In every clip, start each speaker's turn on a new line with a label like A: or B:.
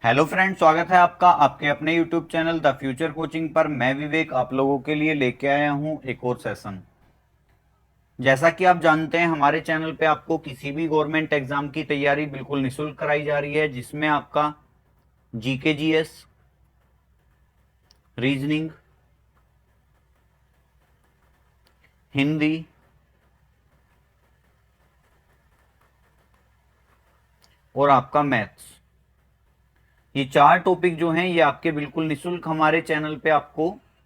A: Hello friend, स्वागत है आपका आपके अपने YouTube channel the future coaching पर। मैं विवेक आप लोगों के लिए लेके आया हूं एक और सेशन। जैसा कि आप जानते हैं, हमारे चैनल पे आपको किसी भी गवर्नमेंट एग्जाम की तैयारी बिल्कुल निःशुल्क कराई जा रही है, जिसमें आपका जीके जीएस, रीजनिंग, हिंदी और आपका मैथ्स, ये चार टॉपिक जो हैं ये आपके बिल्कुल निःशुल्क हमारे चैनल पे आपको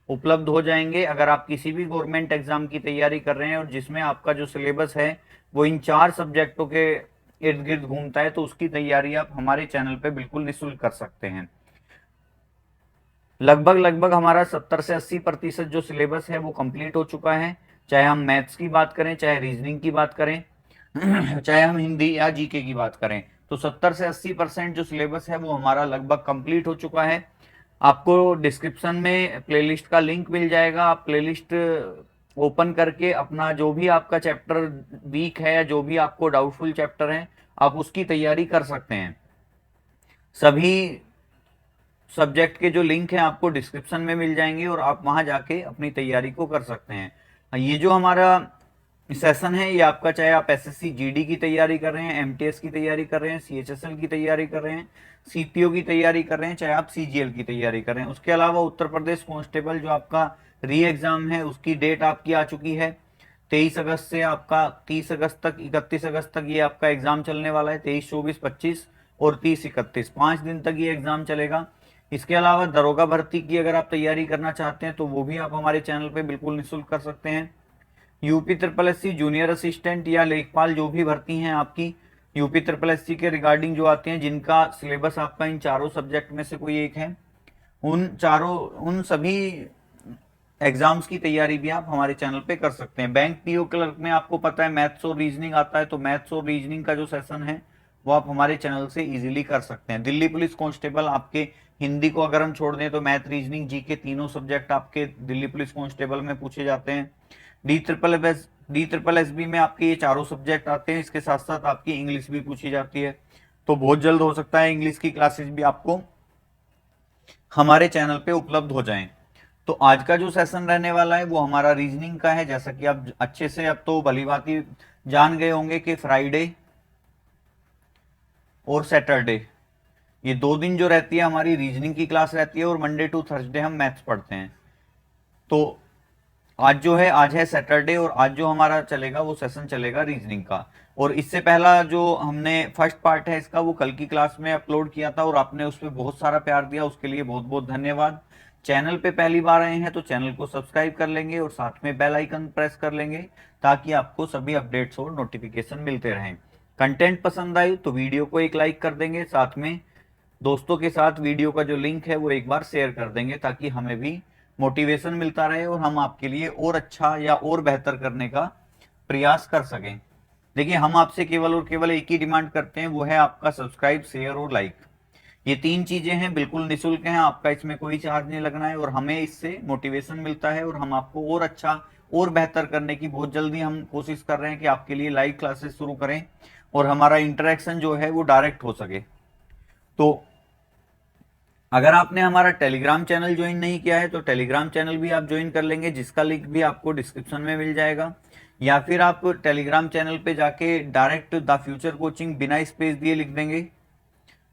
A: उपलब्ध हो जाएंगे। अगर आप किसी भी गवर्नमेंट एग्जाम की तैयारी कर रहे हैं और जिसमें आपका जो सिलेबस है वो इन चार सब्जेक्टों के इर्द गिर्द घूमता है, तो उसकी तैयारी आप हमारे चैनल पे बिल्कुल निःशुल्क कर सकते हैं। लगभग लगभग हमारा 70 से 80% जो सिलेबस है वो कंप्लीट हो चुका है। चाहे हम मैथ्स की बात करें, चाहे रीजनिंग की बात करें, चाहे हम हिंदी या जीके की बात करें, तो 70 से 80% जो सिलेबस है वो हमारा लगभग कंप्लीट हो चुका है। आपको डिस्क्रिप्शन में प्लेलिस्ट का लिंक मिल जाएगा। आप प्लेलिस्ट ओपन करके अपना जो भी आपका चैप्टर वीक है या जो भी आपको डाउटफुल चैप्टर है, आप उसकी तैयारी कर सकते हैं। सभी सब्जेक्ट के जो लिंक हैं आपको डिस्क्रिप्शन में मिल जाएंगे और आप वहां जाके अपनी तैयारी को कर सकते हैं। ये जो हमारा सेशन है ये आपका, चाहे आप एसएससी जीडी की तैयारी कर रहे हैं, एमटीएस की तैयारी कर रहे हैं, सीएचएसएल की तैयारी कर रहे हैं, सीपीओ की तैयारी कर रहे हैं, चाहे आप सीजीएल की तैयारी कर रहे हैं। उसके अलावा उत्तर प्रदेश कांस्टेबल जो आपका री एग्जाम है उसकी डेट आपकी आ चुकी है। 23 अगस्त से आपका 30 अगस्त तक, 31 अगस्त तक ये आपका एग्जाम चलने वाला है। 23, 24, 25 और 30, 31, 5 दिन तक ये एग्जाम चलेगा। इसके अलावा दरोगा भर्ती की अगर आप तैयारी करना चाहते हैं तो वो भी आप हमारे चैनल पे बिल्कुल निःशुल्क कर सकते हैं। UP triple SC junior assistant या लेखपाल जो भी भर्ती हैं आपकी यूपी ट्रिपल एससी के रिगार्डिंग जो आते हैं, जिनका सिलेबस आपका इन चारों सब्जेक्ट में से कोई एक है, उन सभी एग्जाम्स की तैयारी भी आप हमारे चैनल पे कर सकते हैं। बैंक पीओ क्लर्क में आपको पता है मैथ्स और रीजनिंग आता है, तो मैथ्स और रीजनिंग का जो सेशन है वो आप हमारे चैनल से इजीली कर सकते हैं। दिल्ली पुलिस कांस्टेबल आपके हिंदी को अगर हम छोड़ दें तो मैथ, रीजनिंग, जीके तीनों सब्जेक्ट आपके दिल्ली पुलिस कांस्टेबल में पूछे जाते हैं। डी ट्रिपल एस बी में आपके ये चारों सब्जेक्ट आते हैं। इसके साथ साथ आपकी इंग्लिश भी पूछी जाती है। तो बहुत जल्द हो सकता है इंग्लिश की क्लासेस भी आपको हमारे चैनल पे उपलब्ध हो जाएं। तो आज का जो सेशन रहने वाला है वो हमारा रीजनिंग का है। जैसा कि आप अच्छे से अब तो भली भांति जान गए होंगे कि फ्राइडे और सैटरडे ये 2 दिन जो रहती है हमारी रीजनिंग की क्लास रहती है, और मंडे टू थर्सडे हम मैथ्स पढ़ते हैं। तो आज है सैटरडे, और आज जो हमारा चलेगा वो सेशन चलेगा रीजनिंग का। और इससे पहला जो हमने फर्स्ट पार्ट है इसका वो कल की क्लास में अपलोड किया था, और आपने उस पर बहुत सारा प्यार दिया, उसके लिए बहुत बहुत धन्यवाद। चैनल पे पहली बार आए हैं तो चैनल को सब्सक्राइब कर लेंगे और साथ में बेल आइकन प्रेस कर लेंगे, ताकि आपको सभी अपडेट्स और नोटिफिकेशन मिलते रहें। कंटेंट पसंद आई तो वीडियो को एक लाइक कर देंगे, साथ में दोस्तों के साथ वीडियो का जो लिंक है वो एक बार शेयर कर देंगे, ताकि हमें भी मोटिवेशन मिलता रहे और हम आपके लिए और अच्छा या और बेहतर करने का प्रयास कर सकें। देखिए, हम आपसे केवल और केवल एक ही डिमांड करते हैं, वो है आपका सब्सक्राइब, शेयर और लाइक। ये 3 चीजें हैं, बिल्कुल निःशुल्क हैं, आपका इसमें कोई चार्ज नहीं लगना है, और हमें इससे मोटिवेशन मिलता है और हम आपको और अच्छा और बेहतर करने की बहुत जल्दी हम कोशिश कर रहे हैं कि आपके लिए लाइव क्लासेस शुरू करें और हमारा इंटरेक्शन जो है वो डायरेक्ट हो सके। तो अगर आपने हमारा टेलीग्राम चैनल ज्वाइन नहीं किया है तो टेलीग्राम चैनल भी आप ज्वाइन कर लेंगे, जिसका लिंक भी आपको डिस्क्रिप्शन में मिल जाएगा। या फिर आप टेलीग्राम चैनल पे जाके डायरेक्ट द फ्यूचर कोचिंग बिना स्पेस दिए लिख देंगे,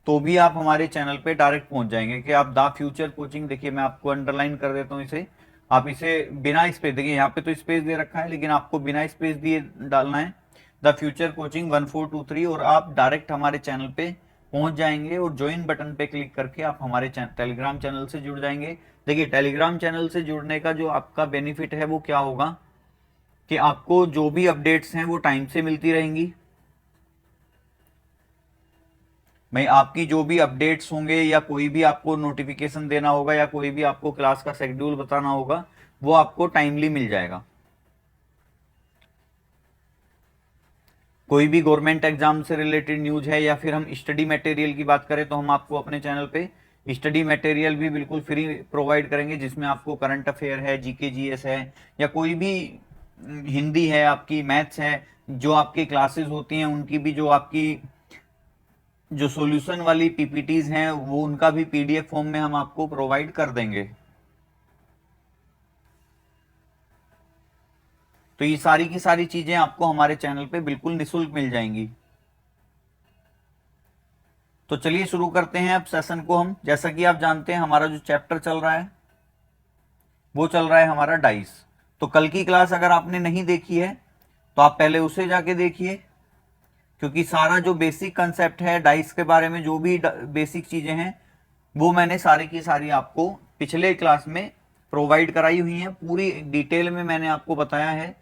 A: तो भी आप हमारे चैनल पे डायरेक्ट पहुंच जाएंगे। कि आप द फ्यूचर कोचिंग, देखिए मैं आपको अंडरलाइन कर देता हूँ इसे, आप इसे बिना स्पेस, देखिए यहाँ पे तो स्पेस दे रखा है लेकिन आपको बिना स्पेस दिए डालना है द फ्यूचर कोचिंग 1423, और आप डायरेक्ट हमारे चैनल पे पहुंच जाएंगे और ज्वाइन बटन पे क्लिक करके आप हमारे टेलीग्राम चैनल से जुड़ जाएंगे। देखिए, टेलीग्राम चैनल से जुड़ने का जो आपका बेनिफिट है वो क्या होगा कि आपको जो भी अपडेट्स हैं वो टाइम से मिलती रहेंगी। मैं आपकी जो भी अपडेट्स होंगे या कोई भी आपको नोटिफिकेशन देना होगा या कोई भी आपको क्लास का शेड्यूल बताना होगा, वो आपको टाइमली मिल जाएगा। कोई भी गवर्नमेंट एग्जाम से रिलेटेड न्यूज है या फिर हम स्टडी मटेरियल की बात करें तो हम आपको अपने चैनल पे स्टडी मटेरियल भी बिल्कुल फ्री प्रोवाइड करेंगे, जिसमें आपको करंट अफेयर है, जीके जीएस है, या कोई भी हिंदी है, आपकी मैथ्स है, जो आपकी क्लासेस होती हैं उनकी भी जो आपकी जो सॉल्यूशन वाली पीपीटीज हैं वो उनका भी पीडीएफ फॉर्म में हम आपको प्रोवाइड कर देंगे। तो ये सारी की सारी चीजें आपको हमारे चैनल पे बिल्कुल निशुल्क मिल जाएंगी। तो चलिए शुरू करते हैं अब सेशन को हम। जैसा कि आप जानते हैं हमारा जो चैप्टर चल रहा है वो चल रहा है हमारा डाइस। तो कल की क्लास अगर आपने नहीं देखी है तो आप पहले उसे जाके देखिए, क्योंकि सारा जो बेसिक कंसेप्ट है डाइस के बारे में, जो भी बेसिक चीजें हैं वो मैंने सारी की सारी आपको पिछले क्लास में प्रोवाइड कराई हुई हैं। पूरी डिटेल में मैंने आपको बताया है।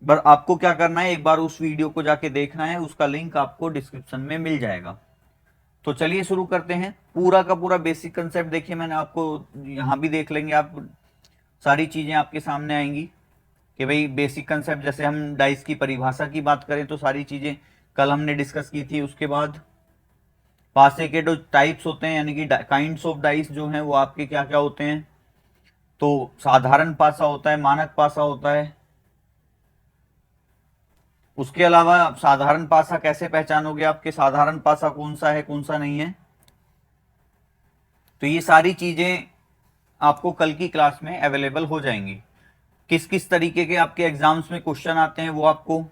A: पर आपको क्या करना है, एक बार उस वीडियो को जाके देखना है, उसका लिंक आपको डिस्क्रिप्शन में मिल जाएगा। तो चलिए शुरू करते हैं। पूरा का पूरा बेसिक कंसेप्ट देखिए, मैंने आपको यहां भी देख लेंगे आप, सारी चीजें आपके सामने आएंगी कि भाई बेसिक कंसेप्ट, जैसे हम डाइस की परिभाषा की बात करें तो सारी चीजें कल हमने डिस्कस की थी। उसके बाद पासे के जो टाइप्स होते हैं, यानी कि काइंड्स ऑफ डाइस जो हैं वो आपके क्या क्या होते हैं। तो साधारण पासा होता है, मानक पासा होता है। उसके अलावा साधारण पासा कैसे पहचानोगे आपके साधारण पासा कौन सा है कौन सा नहीं है। तो ये सारी चीजें आपको कल की क्लास में अवेलेबल हो जाएंगी। किस किस तरीके के आपके एग्जाम्स में क्वेश्चन आते हैं वो आपको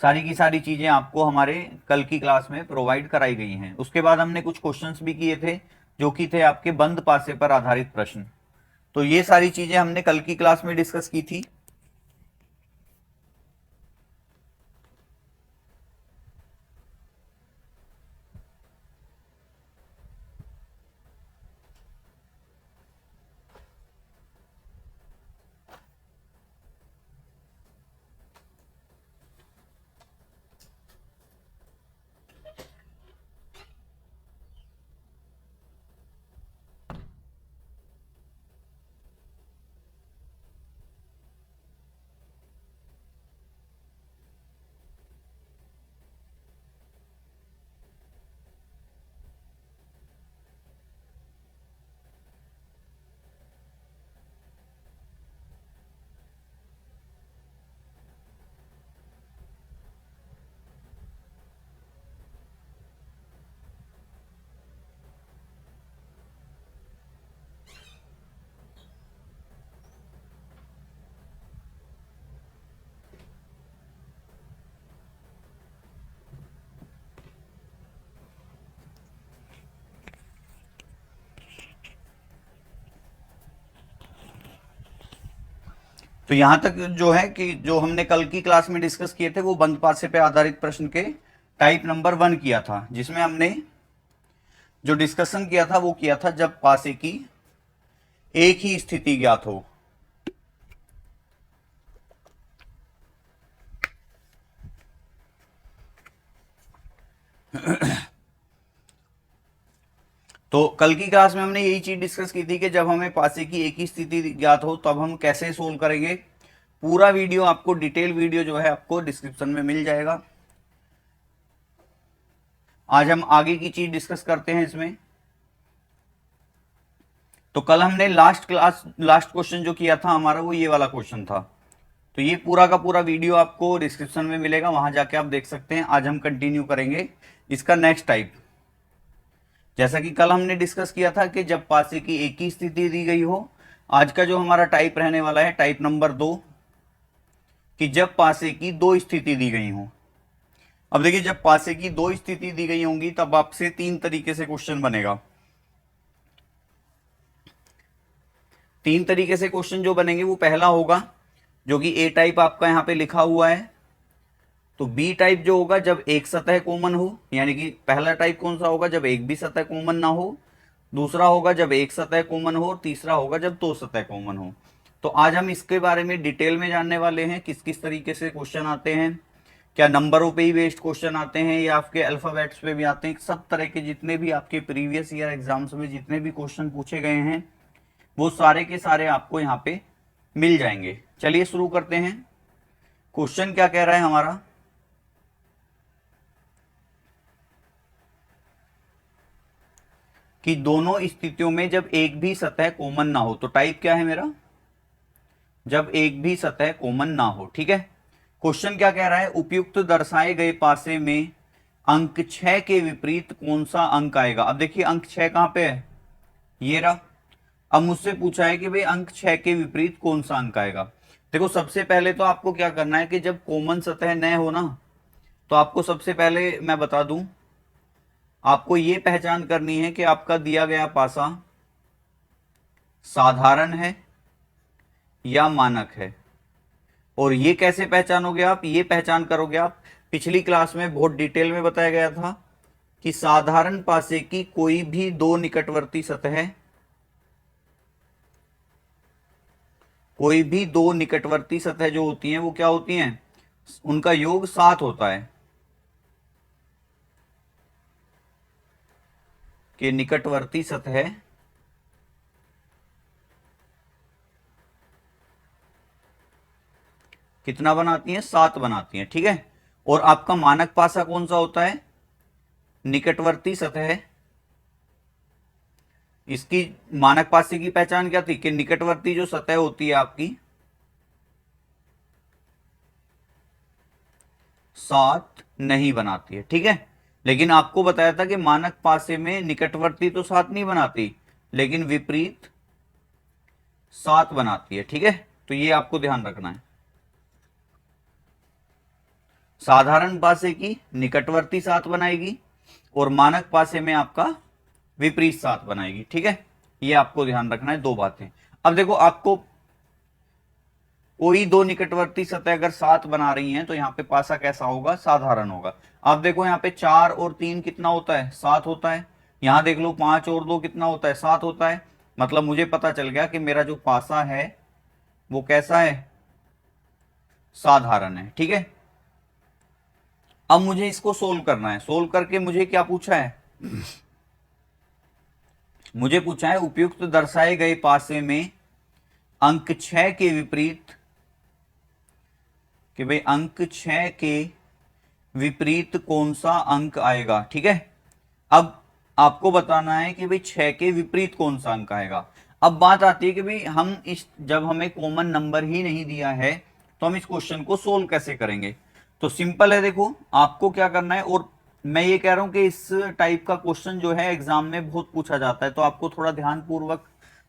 A: सारी की सारी चीजें आपको हमारे कल की क्लास में प्रोवाइड कराई गई हैं। उसके बाद हमने कुछ क्वेश्चंस भी किए थे जो कि थे आपके बंद पासे पर आधारित प्रश्न। तो ये सारी चीजें हमने कल की क्लास में डिस्कस की थी। तो यहां तक जो है कि जो हमने कल की क्लास में डिस्कस किए थे वो बंद पासे पे आधारित प्रश्न के टाइप नंबर 1 किया था, जिसमें हमने जो डिस्कशन किया था वो किया था जब पासे की एक ही स्थिति ज्ञात हो। तो कल की क्लास में हमने यही चीज डिस्कस की थी कि जब हमें पासे की एक ही स्थिति ज्ञात हो तब हम कैसे सोल्व करेंगे। पूरा वीडियो आपको, डिटेल वीडियो जो है आपको डिस्क्रिप्शन में मिल जाएगा। आज हम आगे की चीज डिस्कस करते हैं इसमें। तो कल हमने लास्ट क्वेश्चन जो किया था हमारा वो ये वाला क्वेश्चन था। तो ये पूरा का पूरा वीडियो आपको डिस्क्रिप्शन में मिलेगा, वहां जाके आप देख सकते हैं। आज हम कंटिन्यू करेंगे इसका नेक्स्ट टाइप। जैसा कि कल हमने डिस्कस किया था कि जब पासे की एक ही स्थिति दी गई हो, आज का जो हमारा टाइप रहने वाला है टाइप नंबर 2, कि जब पासे की दो स्थिति दी गई हो। अब देखिए, जब पासे की दो स्थिति दी गई होंगी तब आपसे 3 तरीके से क्वेश्चन बनेगा। 3 तरीके से क्वेश्चन जो बनेंगे वो पहला होगा जो कि ए टाइप आपका यहां पे लिखा हुआ है। तो बी टाइप जो होगा जब एक सतह कॉमन हो, यानी कि पहला टाइप कौन सा होगा जब एक भी सतह कॉमन ना हो, दूसरा होगा जब एक सतह कॉमन हो, और तीसरा होगा जब दो सतह कॉमन हो। तो आज हम इसके बारे में डिटेल में जानने वाले हैं किस किस तरीके से क्वेश्चन आते हैं, क्या नंबरों पे ही बेस्ड क्वेश्चन आते हैं या आपके अल्फाबेट्स पे भी आते हैं। सब तरह के जितने भी आपके प्रीवियस ईयर एग्जाम्स में जितने भी क्वेश्चन पूछे गए हैं वो सारे के सारे आपको यहाँ पे मिल जाएंगे। चलिए शुरू करते हैं। क्वेश्चन क्या कह रहा है हमारा, कि दोनों स्थितियों में जब एक भी सतह कॉमन ना हो। तो टाइप क्या है मेरा, जब एक भी सतह कॉमन ना हो। ठीक है, क्वेश्चन क्या कह रहा है, उपयुक्त दर्शाए गए पासे में अंक 6 के विपरीत कौन सा अंक आएगा। अब देखिए अंक 6 कहां पे है, ये रहा। अब मुझसे पूछा है कि भाई अंक 6 के विपरीत कौन सा अंक आएगा। देखो सबसे पहले तो आपको क्या करना है कि जब कॉमन सतह न हो ना, तो आपको सबसे पहले मैं बता दूं, आपको ये पहचान करनी है कि आपका दिया गया पासा साधारण है या मानक है। और ये कैसे पहचानोगे आप, ये पहचान करोगे आप, पिछली क्लास में बहुत डिटेल में बताया गया था कि साधारण पासे की कोई भी दो निकटवर्ती सतह, कोई भी दो निकटवर्ती सतह जो होती हैं वो क्या होती हैं, उनका योग 7 होता है। कि निकटवर्ती सतह कितना बनाती हैं, 7 बनाती हैं, ठीक है। और आपका मानक पासा कौन सा होता है, निकटवर्ती सतह। इसकी मानक पासे की पहचान क्या थी कि निकटवर्ती जो सतह होती है आपकी 7 नहीं बनाती है, ठीक है। लेकिन आपको बताया था कि मानक पासे में निकटवर्ती तो 7 नहीं बनाती, लेकिन विपरीत 7 बनाती है, ठीक है। तो ये आपको ध्यान रखना है, साधारण पासे की निकटवर्ती 7 बनाएगी और मानक पासे में आपका विपरीत 7 बनाएगी, ठीक है। ये आपको ध्यान रखना है, दो बातें। अब देखो आपको कोई दो निकटवर्ती सतह अगर 7 बना रही हैं तो यहां पे पासा कैसा होगा, साधारण होगा। अब देखो यहाँ पे 4 और 3 कितना होता है, 7 होता है। यहां देख लो 5 और 2 कितना होता है, 7 होता है। मतलब मुझे पता चल गया कि मेरा जो पासा है वो कैसा है, साधारण है, ठीक है। अब मुझे इसको सोल्व करना है। सोल्व करके मुझे क्या पूछा है, मुझे पूछा है उपयुक्त दर्शाए गए पासे में अंक 6 के विपरीत, कि भाई अंक 6 के विपरीत कौन सा अंक आएगा, ठीक है। अब आपको बताना है कि भाई 6 के विपरीत कौन सा अंक आएगा। अब बात आती है कि भाई हम इस, जब हमें कॉमन नंबर ही नहीं दिया है तो हम इस क्वेश्चन को सोल्व कैसे करेंगे। तो सिंपल है, देखो आपको क्या करना है, और मैं ये कह रहा हूं कि इस टाइप का क्वेश्चन जो है एग्जाम में बहुत पूछा जाता है, तो आपको थोड़ा ध्यानपूर्वक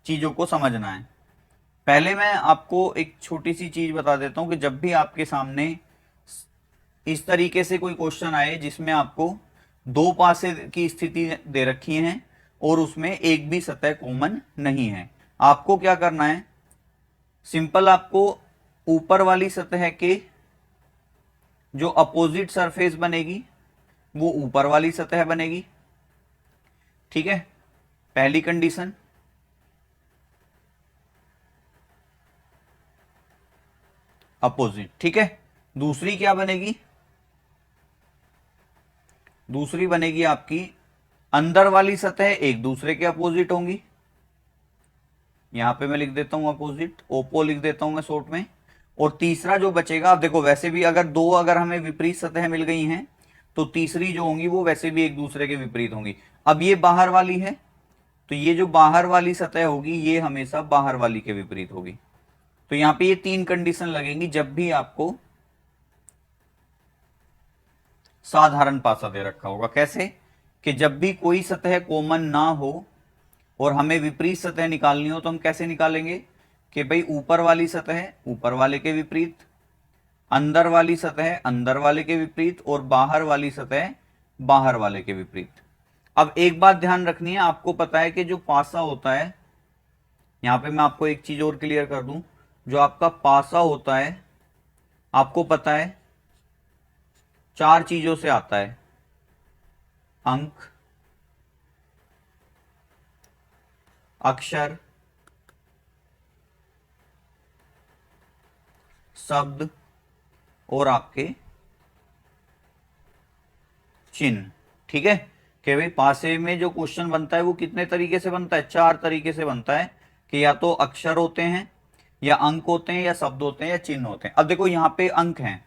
A: चीजों को समझना है। पहले मैं आपको एक छोटी सी चीज बता देता हूं कि जब भी आपके सामने इस तरीके से कोई क्वेश्चन आए जिसमें आपको दो पासे की स्थिति दे रखी है और उसमें एक भी सतह कॉमन नहीं है, आपको क्या करना है, सिंपल आपको ऊपर वाली सतह के जो अपोजिट सरफेस बनेगी वो ऊपर वाली सतह बनेगी, ठीक है, पहली कंडीशन। अपोजिट, ठीक है। दूसरी क्या बनेगी, दूसरी बनेगी आपकी अंदर वाली सतह एक दूसरे के अपोजिट होंगी। यहां पे मैं लिख देता हूं अपोजिट, ओपो लिख देता हूं मैं शॉर्ट में। और तीसरा जो बचेगा, अब देखो वैसे भी अगर दो, अगर हमें विपरीत सतह मिल गई हैं तो तीसरी जो होंगी वो वैसे भी एक दूसरे के विपरीत होंगी। अब ये बाहर वाली है तो ये जो बाहर वाली सतह होगी ये हमेशा बाहर वाली के विपरीत होगी। तो यहां पे ये तीन कंडीशन लगेंगी जब भी आपको साधारण पासा दे रखा होगा। कैसे, कि जब भी कोई सतह कॉमन ना हो और हमें विपरीत सतह निकालनी हो तो हम कैसे निकालेंगे, कि भाई ऊपर वाली सतह ऊपर वाले के विपरीत, अंदर वाली सतह अंदर वाले के विपरीत और बाहर वाली सतह बाहर वाले के विपरीत। अब एक बात ध्यान रखनी है, आपको पता है कि जो पासा होता है, यहां पे मैं आपको एक चीज और क्लियर कर दूं, जो आपका पासा होता है आपको पता है चार चीजों से आता है, अंक, अक्षर, शब्द और आपके चिन्ह, ठीक है। कि भाई पासे में जो क्वेश्चन बनता है वो कितने तरीके से बनता है, चार तरीके से बनता है। कि या तो अक्षर होते हैं या अंक होते हैं या शब्द होते हैं या चिन्ह होते हैं। अब देखो यहां पे अंक हैं,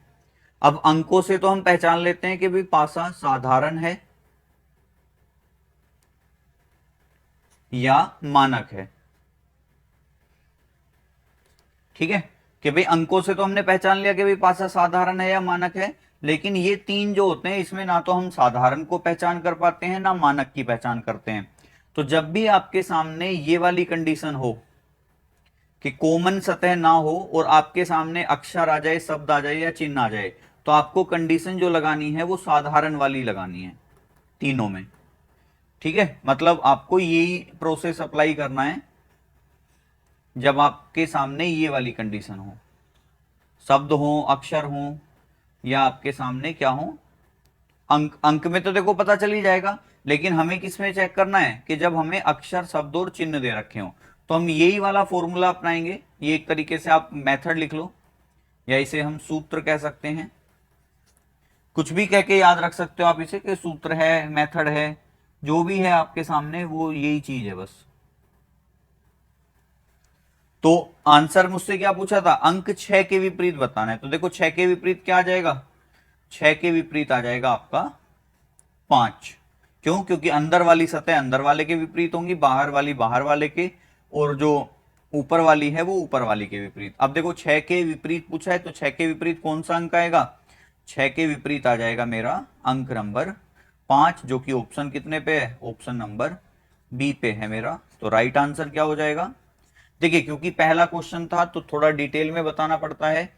A: अब अंकों से तो हम पहचान लेते हैं कि भाई पासा साधारण है या मानक है, ठीक है। कि भाई अंकों से तो हमने पहचान लिया कि भाई पासा साधारण है या मानक है, लेकिन ये तीन जो होते हैं इसमें ना तो हम साधारण को पहचान कर पाते हैं ना मानक की पहचान करते हैं। तो जब भी आपके सामने ये वाली कंडीशन हो कि कॉमन सतह ना हो और आपके सामने अक्षर आ जाए, शब्द आ जाए या चिन्ह आ जाए, तो आपको कंडीशन जो लगानी है वो साधारण वाली लगानी है तीनों में। ठीक है, मतलब आपको यही प्रोसेस अप्लाई करना है जब आपके सामने ये वाली कंडीशन हो, शब्द हो, अक्षर हो, या आपके सामने क्या हो, अंक। अंक में तो देखो पता चल ही जाएगा, लेकिन हमें किस में चेक करना है कि जब हमें अक्षर, शब्द और चिन्ह दे रखे हो, तो हम यही वाला फॉर्मूला अपनाएंगे। ये एक तरीके से आप मेथड लिख लो, या इसे हम सूत्र कह सकते हैं, कुछ भी कह के याद रख सकते हो आप इसे, कि सूत्र है, मेथड है, जो भी है आपके सामने वो यही चीज है बस। तो आंसर मुझसे क्या पूछा था, अंक 6 के विपरीत बताना है। तो देखो 6 के विपरीत क्या आ जाएगा, 6 के विपरीत आ जाएगा आपका 5। क्यों, क्योंकि अंदर वाली सतह अंदर वाले के विपरीत होंगी, बाहर वाली बाहर वाले के, और जो ऊपर वाली है वो ऊपर वाली के विपरीत। अब देखो 6 के विपरीत पूछा है, तो 6 के विपरीत कौन सा अंक आएगा, 6 के विपरीत आ जाएगा मेरा अंक नंबर 5, जो कि ऑप्शन कितने पे है, ऑप्शन नंबर बी पे है मेरा। तो राइट आंसर क्या हो जाएगा, देखिए क्योंकि पहला क्वेश्चन था तो थोड़ा डिटेल में बताना पड़ता है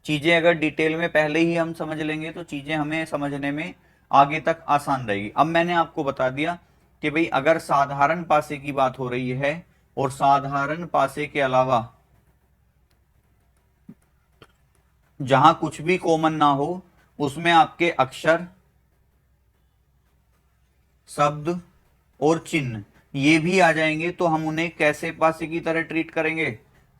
A: चीजें। अगर डिटेल में पहले ही हम समझ लेंगे तो चीजें हमें समझने में आगे तक आसान रहेगी। अब मैंने आपको बता दिया कि भाई अगर साधारण पासे की बात हो रही है और साधारण पासे के अलावा जहां कुछ भी कॉमन ना हो उसमें आपके अक्षर, शब्द और चिन्ह ये भी आ जाएंगे, तो हम उन्हें कैसे पासे की तरह ट्रीट करेंगे,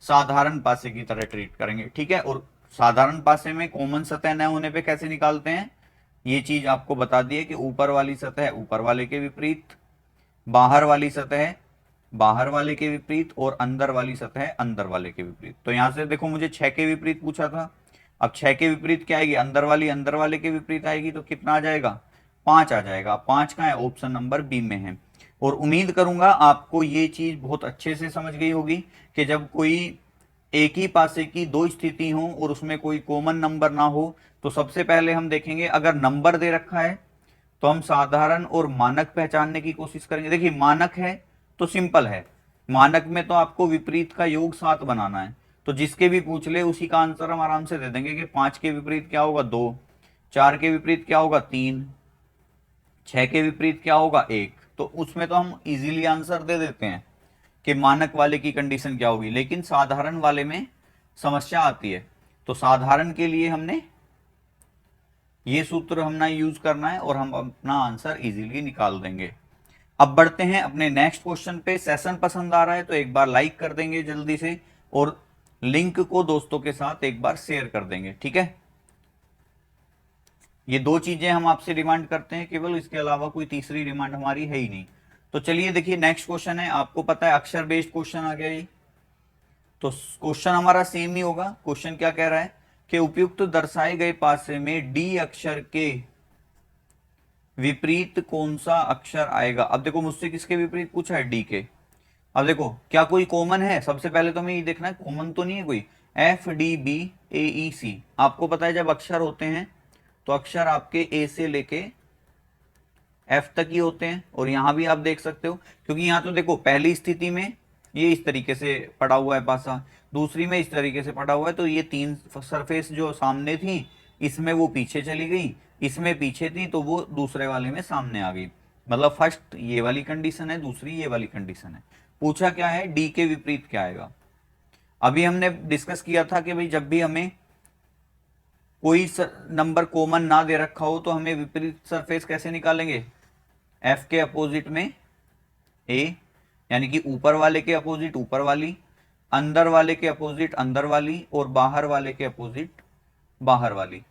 A: साधारण पासे की तरह ट्रीट करेंगे। ठीक है, और साधारण पासे में कॉमन सतह न होने पे कैसे निकालते हैं, ये चीज आपको बता दी है कि ऊपर वाली सतह ऊपर वाले के विपरीत, बाहर वाली सतह बाहर वाले के विपरीत, और अंदर वाली सतह अंदर वाले के विपरीत। तो यहां से देखो मुझे 6 के विपरीत पूछा था, अब 6 के विपरीत क्या आएगी, अंदर वाली अंदर वाले के विपरीत आएगी, तो कितना आ जाएगा, 5 आ जाएगा। 5 का है, ऑप्शन नंबर बी में है। और उम्मीद करूंगा आपको ये चीज बहुत अच्छे से समझ गई होगी कि जब कोई एक ही पासे की दो स्थिति हो और उसमें कोई कॉमन नंबर ना हो, तो सबसे पहले हम देखेंगे अगर नंबर दे रखा है तो हम साधारण और मानक पहचानने की कोशिश करेंगे। देखिए मानक है तो सिंपल है, मानक में तो आपको विपरीत का योग 7 बनाना है, तो जिसके भी पूछ ले उसी का आंसर हम आराम से दे देंगे कि 5 के विपरीत क्या होगा, 2, 4 के विपरीत क्या होगा, 3, 6 के विपरीत क्या होगा, 1। तो उसमें तो हम इजीली आंसर दे देते हैं कि मानक वाले की कंडीशन क्या होगी, लेकिन साधारण वाले में समस्या आती है। तो साधारण के लिए हमने ये सूत्र हमने यूज करना है और हम अपना आंसर इजीली निकाल देंगे। अब बढ़ते हैं अपने नेक्स्ट क्वेश्चन पे। सेशन पसंद आ रहा है तो एक बार लाइक कर देंगे जल्दी से, और लिंक को दोस्तों के साथ एक बार शेयर कर देंगे। ठीक है, ये दो चीजें हम आपसे डिमांड करते हैं केवल, इसके अलावा कोई तीसरी डिमांड हमारी है ही नहीं। तो चलिए देखिए नेक्स्ट क्वेश्चन है, आपको पता है अक्षर बेस्ड क्वेश्चन आ गया ये, तो क्वेश्चन हमारा सेम ही होगा। क्वेश्चन क्या कह रहा है कि उपयुक्त दर्शाए गए पासे में डी अक्षर के विपरीत कौन सा अक्षर आएगा। अब देखो मुझसे किसके विपरीत पूछा है, डी के। अब देखो क्या कोई कॉमन है, सबसे पहले तो हमें ये देखना है कॉमन तो नहीं है कोई। एफ डी बी ए ई सी, आपको पता है जब अक्षर होते हैं तो अक्षर आपके ए से लेके एफ तक ही होते हैं, और यहां भी आप देख सकते हो, क्योंकि यहां तो देखो पहली स्थिति में ये इस तरीके से पड़ा हुआ है पासा, दूसरी में इस तरीके से पड़ा हुआ है, तो ये तीन सरफेस जो सामने थी इसमें वो पीछे चली गई, इसमें पीछे थी तो वो दूसरे वाले में सामने आ गई। मतलब फर्स्ट ये वाली कंडीशन है, दूसरी ये वाली कंडीशन है। पूछा क्या है, डी के विपरीत क्या आएगा। अभी हमने डिस्कस किया था कि भाई जब भी हमें कोई नंबर कॉमन ना दे रखा हो तो हमें विपरीत सरफेस कैसे निकालेंगे, एफ के अपोजिट में ए, यानी कि ऊपर वाले के अपोजिट ऊपर वाली, अंदर वाले के अपोजिट अंदर वाली, और बाहर वाले के अपोजिट बाहर वाली।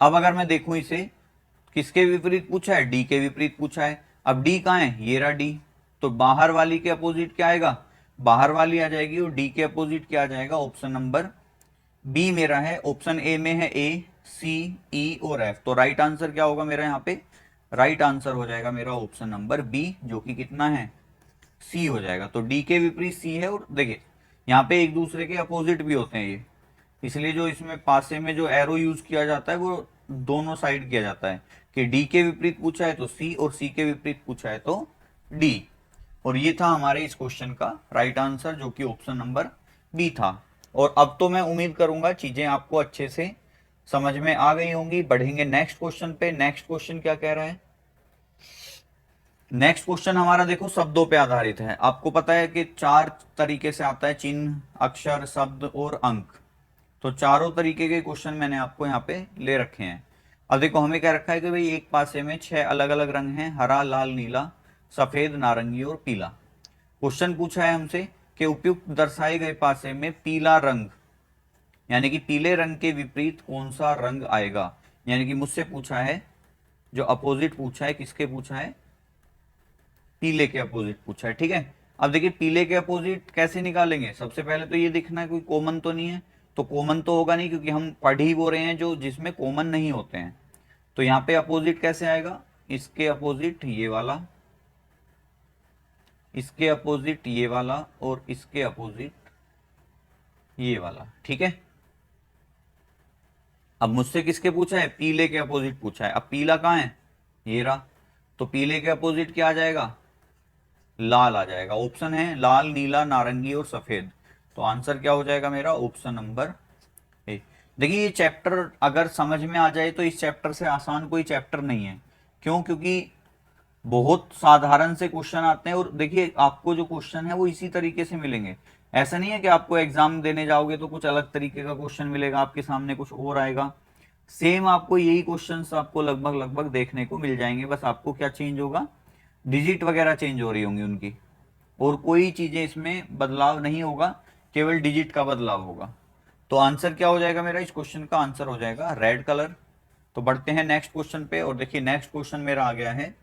A: अब अगर मैं देखूं इसे किसके विपरीत पूछा है, डी के विपरीत पूछा है। अब डी कहां है, ये रहा डी, तो बाहर वाली के अपोजिट क्या आएगा, बाहर वाली आ जाएगी, और डी के अपोजिट क्या आ जाएगा, ऑप्शन नंबर बी मेरा है। ऑप्शन ए में है ए, सी, ई और एफ, तो राइट आंसर क्या होगा मेरा यहाँ पे, राइट आंसर हो जाएगा मेरा ऑप्शन नंबर बी, जो कि कितना है, सी हो जाएगा। तो डी के विपरीत सी है। और देखिए यहाँ पे एक दूसरे के अपोजिट भी होते हैं ये, इसलिए जो इसमें पासे में जो एरो यूज किया जाता है वो दोनों साइड किया जाता है, कि डी के विपरीत पूछा है तो सी, और सी के विपरीत पूछा है तो डी। और ये था हमारे इस क्वेश्चन का राइट आंसर, जो कि ऑप्शन नंबर बी था। और अब तो मैं उम्मीद करूंगा चीजें आपको अच्छे से समझ में आ गई होंगी। बढ़ेंगे नेक्स्ट क्वेश्चन पे। नेक्स्ट क्वेश्चन क्या कह रहा है? नेक्स्ट क्वेश्चन हमारा देखो शब्दों पे आधारित है। आपको पता है कि 4 तरीके से आता है, चिन्ह, अक्षर, शब्द और अंक। तो चारों तरीके के क्वेश्चन मैंने आपको यहाँ पे ले रखे हैं। अब देखो हमें क्या रखा है कि भाई एक पासे में 6 अलग अलग रंग हैं, हरा, लाल, नीला, सफेद, नारंगी और पीला। क्वेश्चन पूछा है हमसे कि उपयुक्त दर्शाए गए पासे में पीला रंग, यानी कि पीले रंग के विपरीत कौन सा रंग आएगा। यानी कि मुझसे पूछा है, जो अपोजिट पूछा है, किसके पूछा है? पीले के अपोजिट पूछा है। ठीक है, अब देखिए पीले के अपोजिट कैसे निकालेंगे। सबसे पहले तो ये देखना है कोई कॉमन तो नहीं है। तो कॉमन तो होगा नहीं, क्योंकि हम पढ़ ही वो रहे हैं जो जिसमें कॉमन नहीं होते हैं। तो यहाँ पे अपोजिट कैसे आएगा? इसके अपोजिट ये वाला, इसके अपोजिट ये वाला, और इसके अपोजिट ये वाला। ठीक है, अब मुझसे किसके पूछा है? पीले के अपोजिट पूछा है। अब पीला कहाँ है? ये रहा। तो पीले के अपोजिट क्या आ जाएगा? लाल आ जाएगा। ऑप्शन है लाल, नीला, नारंगी और सफेद। तो आंसर क्या हो जाएगा मेरा? Option number A. देखिए ये चैप्टर अगर समझ में आ जाए तो इस चैप्टर से आसान कोई चैप्टर नहीं है। क्यों? क्योंकि बहुत साधारण से क्वेश्चन आते हैं, और देखिए आपको जो क्वेश्चन है वो इसी तरीके से मिलेंगे। ऐसा नहीं है कि आपको एग्जाम देने जाओगे तो कुछ अलग तरीके का क्वेश्चन मिलेगा, आपके सामने कुछ और आएगा। सेम आपको यही क्वेश्चंस आपको लगभग लगभग देखने को मिल जाएंगे। बस आपको क्या चेंज होगा? डिजिट वगैरह चेंज हो रही होंगी उनकी, और कोई चीजें इसमें बदलाव नहीं होगा, केवल डिजिट का बदलाव होगा। तो आंसर क्या हो जाएगा मेरा? इस क्वेश्चन का आंसर हो जाएगा रेड कलर। तो बढ़ते हैं नेक्स्ट क्वेश्चन पे। और देखिए नेक्स्ट क्वेश्चन मेरा आ गया है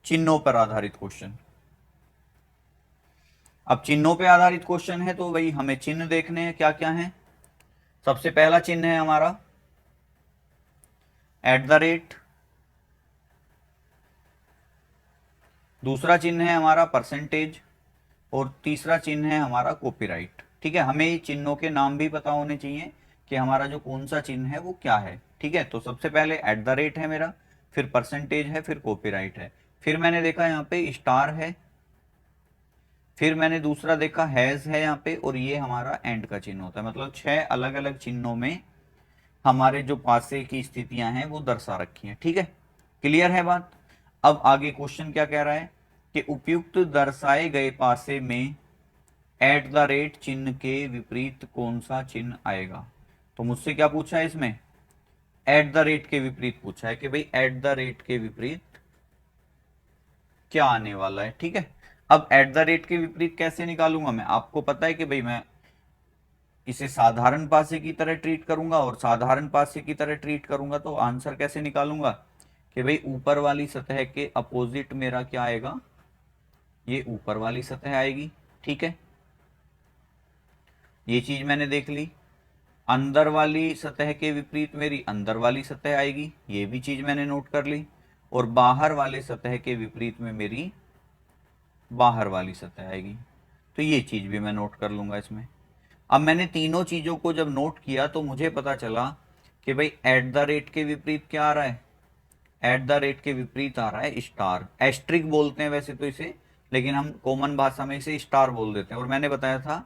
A: चिन्हों पर आधारित क्वेश्चन। अब चिन्हों पे आधारित क्वेश्चन है तो भाई हमें चिन्ह देखने हैं क्या क्या है। सबसे पहला चिन्ह है हमारा @। दूसरा चिन्ह है हमारा परसेंटेज, और तीसरा चिन्ह है हमारा कॉपीराइट। ठीक है, हमें ये चिन्हों के नाम भी पता होने चाहिए कि हमारा जो कौन सा चिन्ह है वो क्या है। ठीक है, तो सबसे पहले @ है मेरा, फिर परसेंटेज है, फिर कॉपीराइट है, फिर मैंने देखा यहाँ पे स्टार है, फिर मैंने दूसरा देखा हैज है यहाँ पे, और ये हमारा एंड का चिन्ह होता है। मतलब 6 अलग अलग चिन्हों में हमारे जो पासे की स्थितियां हैं वो दर्शा रखी हैं। ठीक है, क्लियर है बात। अब आगे क्वेश्चन क्या कह रहा है कि उपयुक्त दर्शाए गए पासे में @ चिन्ह के विपरीत कौन सा चिन्ह आएगा। तो मुझसे क्या पूछा है इसमें? @ के विपरीत पूछा है कि भाई @ के विपरीत क्या आने वाला है। ठीक है, अब @ के विपरीत कैसे निकालूंगा मैं? आपको पता है कि भाई मैं इसे साधारण पासे की तरह ट्रीट करूंगा, और साधारण पासे की तरह ट्रीट करूंगा तो आंसर कैसे निकालूंगा कि भाई ऊपर वाली सतह के अपोजिट मेरा क्या आएगा? ये ऊपर वाली सतह आएगी। ठीक है, ये चीज मैंने देख ली। अंदर वाली सतह के विपरीत मेरी अंदर वाली सतह आएगी, ये भी चीज मैंने नोट कर ली। और बाहर वाले सतह के विपरीत में मेरी बाहर वाली सतह आएगी, तो ये चीज भी मैं नोट कर लूंगा इसमें। अब मैंने तीनों चीजों को जब नोट किया तो मुझे पता चला कि भाई @ के विपरीत क्या आ रहा है? @ के विपरीत आ रहा है स्टार। एस्ट्रिक बोलते हैं वैसे तो इसे, लेकिन हम कॉमन भाषा में इसे स्टार बोल देते हैं। और मैंने बताया था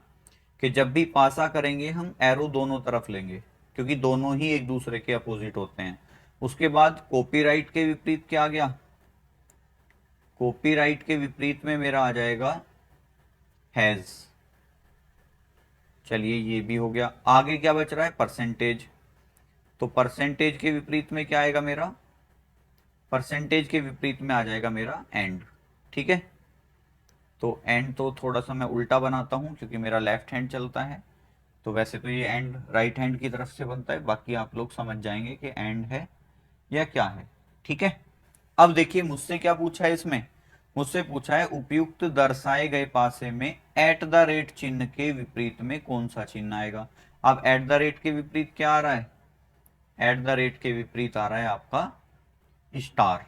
A: कि जब भी पासा करेंगे हम एरो दोनों तरफ लेंगे, क्योंकि दोनों ही एक दूसरे के अपोजिट होते हैं। उसके बाद कॉपीराइट के विपरीत क्या आ गया? कॉपीराइट के विपरीत में मेरा आ जाएगा हैज। चलिए ये भी हो गया। आगे क्या बच रहा है? परसेंटेज। तो परसेंटेज के विपरीत में क्या आएगा मेरा? परसेंटेज के विपरीत में आ जाएगा मेरा एंड। ठीक है, तो एंड तो थोड़ा सा मैं उल्टा बनाता हूं क्योंकि मेरा लेफ्ट हैंड चलता है। तो वैसे तो ये एंड राइट हैंड की तरफ से बनता है, बाकी आप लोग समझ जाएंगे कि एंड है या क्या है। ठीक है, अब देखिए मुझसे क्या पूछा है इसमें? मुझसे पूछा है उपयुक्त दर्शाए गए पासे में @ चिन्ह के विपरीत में कौन सा चिन्ह आएगा। अब @ के विपरीत क्या आ रहा है? @ के विपरीत आ रहा है आपका स्टार।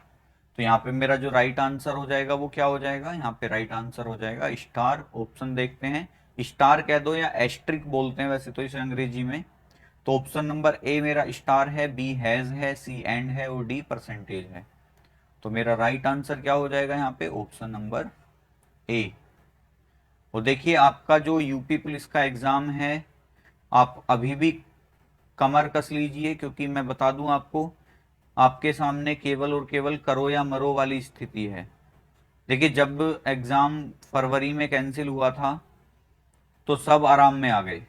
A: तो यहाँ पे मेरा जो राइट आंसर हो जाएगा वो क्या हो जाएगा? यहाँ पे राइट आंसर हो जाएगा स्टार। ऑप्शन देखते हैं, स्टार कह दो या एस्ट्रिक बोलते हैं वैसे तो इसे अंग्रेजी में। तो ऑप्शन नंबर ए मेरा स्टार है, बी हैज है, सी एंड है और डी परसेंटेज है। तो मेरा राइट आंसर क्या हो जाएगा यहाँ पे, ऑप्शन नंबर ए। और देखिए आपका जो यूपी पुलिस का एग्जाम है, आप अभी भी कमर कस लीजिए, क्योंकि मैं बता दूं आपको, आपके सामने केवल और केवल करो या मरो वाली स्थिति है। देखिए जब एग्जाम फरवरी में कैंसिल हुआ था तो सब आराम में आ गए।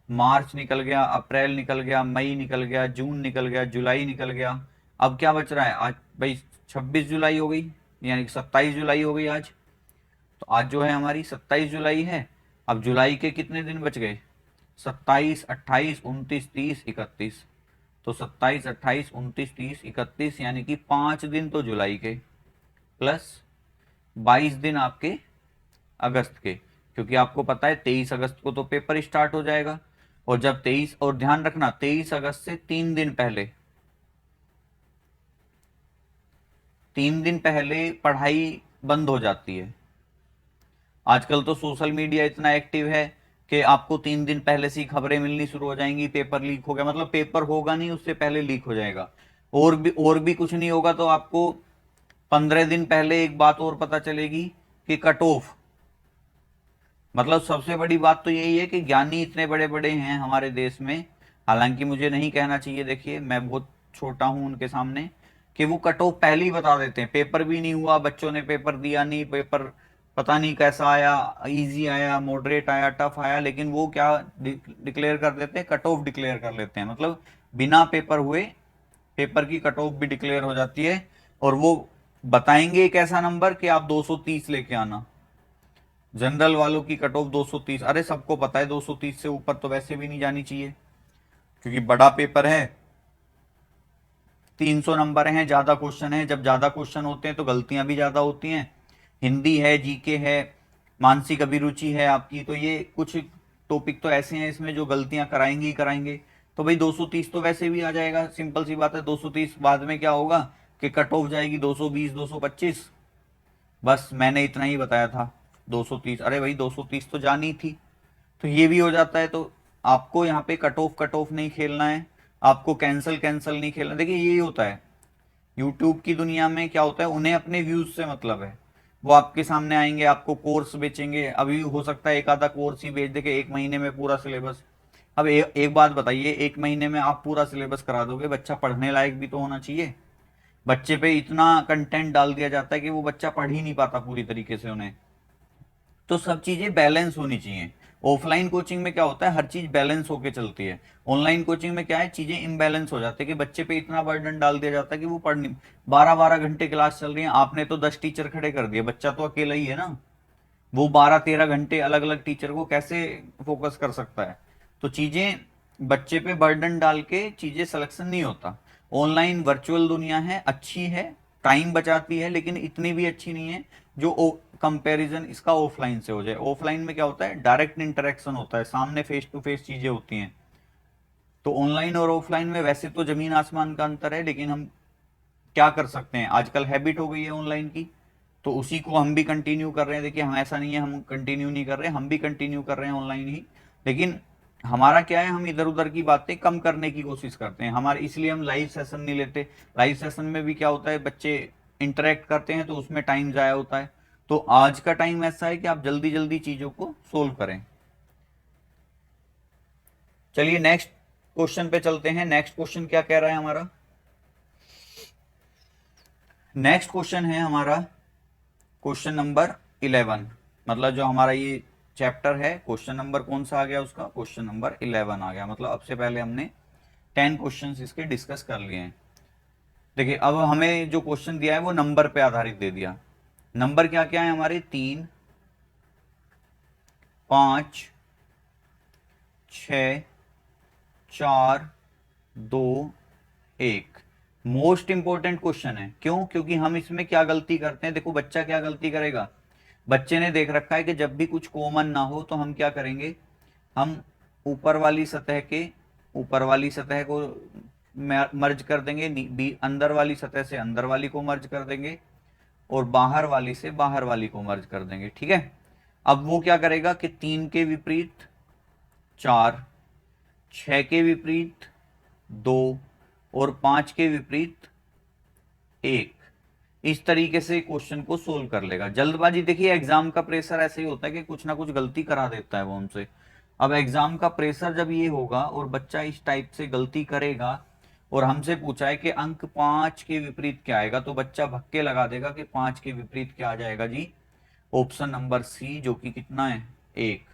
A: मार्च निकल गया, अप्रैल निकल गया, मई निकल गया, जून निकल गया, जुलाई निकल गया। अब क्या बच रहा है आज भाई, 26 जुलाई हो गई, यानी कि 27 जुलाई हो गई आज। तो आज जो है हमारी 27 जुलाई है। अब जुलाई के कितने दिन बच गए, 27, 28, 29, 30, 31। तो 27, 28, 29, 30, 31 यानी कि 5 दिन तो जुलाई के, प्लस 22 दिन आपके अगस्त के, क्योंकि आपको पता है 23 अगस्त को तो पेपर स्टार्ट हो जाएगा। और जब 23, और ध्यान रखना 23 अगस्त से 3 दिन पहले, 3 दिन पहले पढ़ाई बंद हो जाती है। आजकल तो सोशल मीडिया इतना एक्टिव है कि आपको 3 दिन पहले से ही खबरें मिलनी शुरू हो जाएंगी, पेपर लीक हो गया, मतलब पेपर होगा नहीं उससे पहले लीक हो जाएगा। और भी कुछ नहीं होगा तो आपको 15 दिन पहले एक बात और पता चलेगी कि कट ऑफ, मतलब सबसे बड़ी बात तो यही है कि ज्ञानी इतने बड़े बड़े हैं हमारे देश में, हालांकि मुझे नहीं कहना चाहिए, देखिए मैं बहुत छोटा हूं उनके सामने, कि वो कट ऑफ पहले ही बता देते हैं। पेपर भी नहीं हुआ, बच्चों ने पेपर दिया नहीं, पेपर पता नहीं कैसा आया, इजी आया, मॉडरेट आया, टफ आया, लेकिन वो क्या डिक्लेयर कर देते हैं, कट ऑफ डिक्लेयर कर लेते हैं। मतलब बिना पेपर हुए पेपर की कट ऑफ भी डिक्लेयर हो जाती है। और वो बताएंगे एक ऐसा नंबर कि आप 230 लेके आना। जनरल वालों की कट ऑफ 230, अरे सबको पता है 230 से ऊपर तो वैसे भी नहीं जानी चाहिए, क्योंकि बड़ा पेपर है, 300 नंबर हैं, ज्यादा क्वेश्चन है। जब ज्यादा क्वेश्चन होते हैं तो गलतियां भी ज्यादा होती हैं। हिंदी है, जीके है, मानसिक अभिरुचि है आपकी, तो ये कुछ टॉपिक तो ऐसे हैं इसमें जो गलतियां कराएंगे ही कराएंगे। तो भाई 230 तो वैसे भी आ जाएगा, सिंपल सी बात है। 230 बाद में क्या होगा कि कट ऑफ जाएगी 220, 225। बस मैंने इतना ही बताया था, 230। अरे भाई 230 तो जानी थी। तो ये भी हो जाता है। तो आपको यहाँ पे कट ऑफ नहीं खेलना है, आपको कैंसल कैंसल नहीं खेलना। देखिए यही होता है यूट्यूब की दुनिया में, क्या होता है, उन्हें अपने व्यूज से मतलब है। वो आपके सामने आएंगे, आपको कोर्स बेचेंगे। अभी हो सकता है एक आधा कोर्स ही बेच दे के 1 महीने में पूरा सिलेबस। अब एक बात बताइए, 1 महीने में आप पूरा सिलेबस करा दोगे, बच्चा पढ़ने लायक भी तो होना चाहिए। बच्चे पे इतना कंटेंट डाल दिया जाता है कि वो बच्चा पढ़ ही नहीं पाता पूरी तरीके से उन्हें। तो सब चीजें बैलेंस होनी चाहिए। ऑफलाइन कोचिंग में क्या होता है, हर चीज बैलेंस होके चलती है। ऑनलाइन कोचिंग में क्या है, चीजें इम्बैलेंस हो जाती है कि बच्चे पे इतना बर्डन डाल दिया जाता है कि वो पढ़ नहीं। 12-12 घंटे क्लास चल रही है, आपने तो 10 टीचर खड़े कर दिए, बच्चा तो अकेला ही है ना। वो 12-13 घंटे अलग अलग टीचर को कैसे फोकस कर सकता है। तो चीजें बच्चे पे बर्डन डाल के चीजें सिलेक्शन नहीं होता। ऑनलाइन वर्चुअल दुनिया है, अच्छी है, टाइम बचाती है, लेकिन इतनी भी अच्छी नहीं है जो कंपैरिजन इसका ऑफलाइन से हो जाए। ऑफलाइन में क्या होता है, डायरेक्ट इंटरेक्शन होता है, सामने फेस टू फेस चीजें होती हैं। तो ऑनलाइन और ऑफलाइन में वैसे तो जमीन आसमान का अंतर है, लेकिन हम क्या कर सकते हैं, आजकल हैबिट हो गई है ऑनलाइन की, तो उसी को हम भी कंटिन्यू कर रहे हैं। देखिए हम, ऐसा नहीं है हम कंटिन्यू नहीं कर रहे, हम भी कंटिन्यू कर रहे हैं ऑनलाइन ही। लेकिन हमारा क्या है, हम इधर उधर की बातें कम करने की कोशिश करते हैं हमारे, इसलिए हम लाइव सेशन नहीं लेते। लाइव सेशन में भी क्या होता है, बच्चे इंटरेक्ट करते हैं तो उसमें टाइम जाया होता है। तो आज का टाइम ऐसा है कि आप जल्दी जल्दी चीजों को सोल्व करें। चलिए नेक्स्ट क्वेश्चन पे चलते हैं। नेक्स्ट क्वेश्चन क्या कह रहा है हमारा, नेक्स्ट क्वेश्चन है हमारा क्वेश्चन नंबर 11। मतलब जो हमारा ये चैप्टर है, क्वेश्चन नंबर कौन सा आ गया उसका, क्वेश्चन नंबर 11 आ गया। मतलब अब से पहले हमने 10 क्वेश्चंस इसके डिस्कस कर लिए हैं। देखिए अब हमें जो क्वेश्चन दिया है वो नंबर पे आधारित दे दिया। नंबर क्या क्या है हमारे, 3, 5, 6, 4, 2, 1। मोस्ट इंपॉर्टेंट क्वेश्चन है। क्यों, क्योंकि हम इसमें क्या गलती करते हैं, देखो बच्चा क्या गलती करेगा। बच्चे ने देख रखा है कि जब भी कुछ कॉमन ना हो तो हम क्या करेंगे, हम ऊपर वाली सतह के ऊपर वाली सतह को मर्ज कर देंगे, अंदर वाली सतह से अंदर वाली को मर्ज कर देंगे, और बाहर वाली से बाहर वाली को मर्ज कर देंगे। ठीक है, अब वो क्या करेगा कि 3 के विपरीत 4, 6 के विपरीत 2 और 5 के विपरीत 1, इस तरीके से क्वेश्चन को सोल्व कर लेगा। जल्दबाजी, देखिए एग्जाम का प्रेशर ऐसे ही होता है कि कुछ ना कुछ गलती करा देता है वो हमसे। अब एग्जाम का प्रेशर जब ये होगा और बच्चा इस टाइप से गलती करेगा और हमसे पूछा है कि अंक 5 के विपरीत क्या आएगा, तो बच्चा भक्के लगा देगा कि 5 के विपरीत क्या आ जाएगा जी, ऑप्शन नंबर सी, जो कि कितना है 1।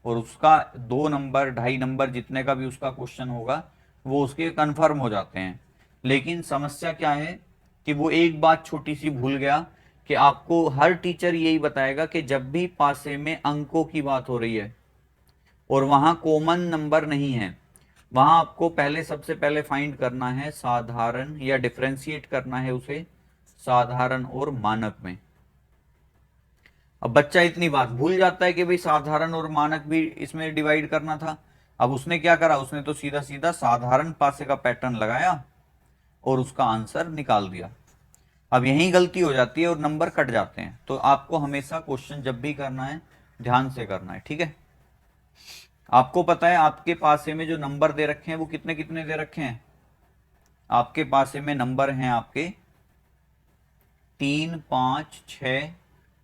A: और उसका 2 नंबर 2.5 नंबर जितने का भी उसका क्वेश्चन होगा वो उसके कंफर्म हो जाते हैं। लेकिन समस्या क्या है कि वो एक बात छोटी सी भूल गया कि आपको हर टीचर यही बताएगा कि जब भी पासे में अंकों की बात हो रही है और वहां कॉमन नंबर नहीं है, वहां आपको पहले सबसे पहले फाइंड करना है साधारण, या डिफरेंशिएट करना है उसे साधारण और मानक में। अब बच्चा इतनी बात भूल जाता है कि भाई साधारण और मानक भी इसमें डिवाइड करना था। अब उसने क्या करा, उसने तो सीधा सीधा साधारण पासे का पैटर्न लगाया और उसका आंसर निकाल दिया। अब यही गलती हो जाती है और नंबर कट जाते हैं। तो आपको हमेशा क्वेश्चन जब भी करना है ध्यान से करना है, ठीक है। आपको पता है आपके पासे में जो नंबर दे रखे हैं वो कितने कितने दे रखे हैं, आपके पासे में नंबर हैं आपके 3, 5, 6,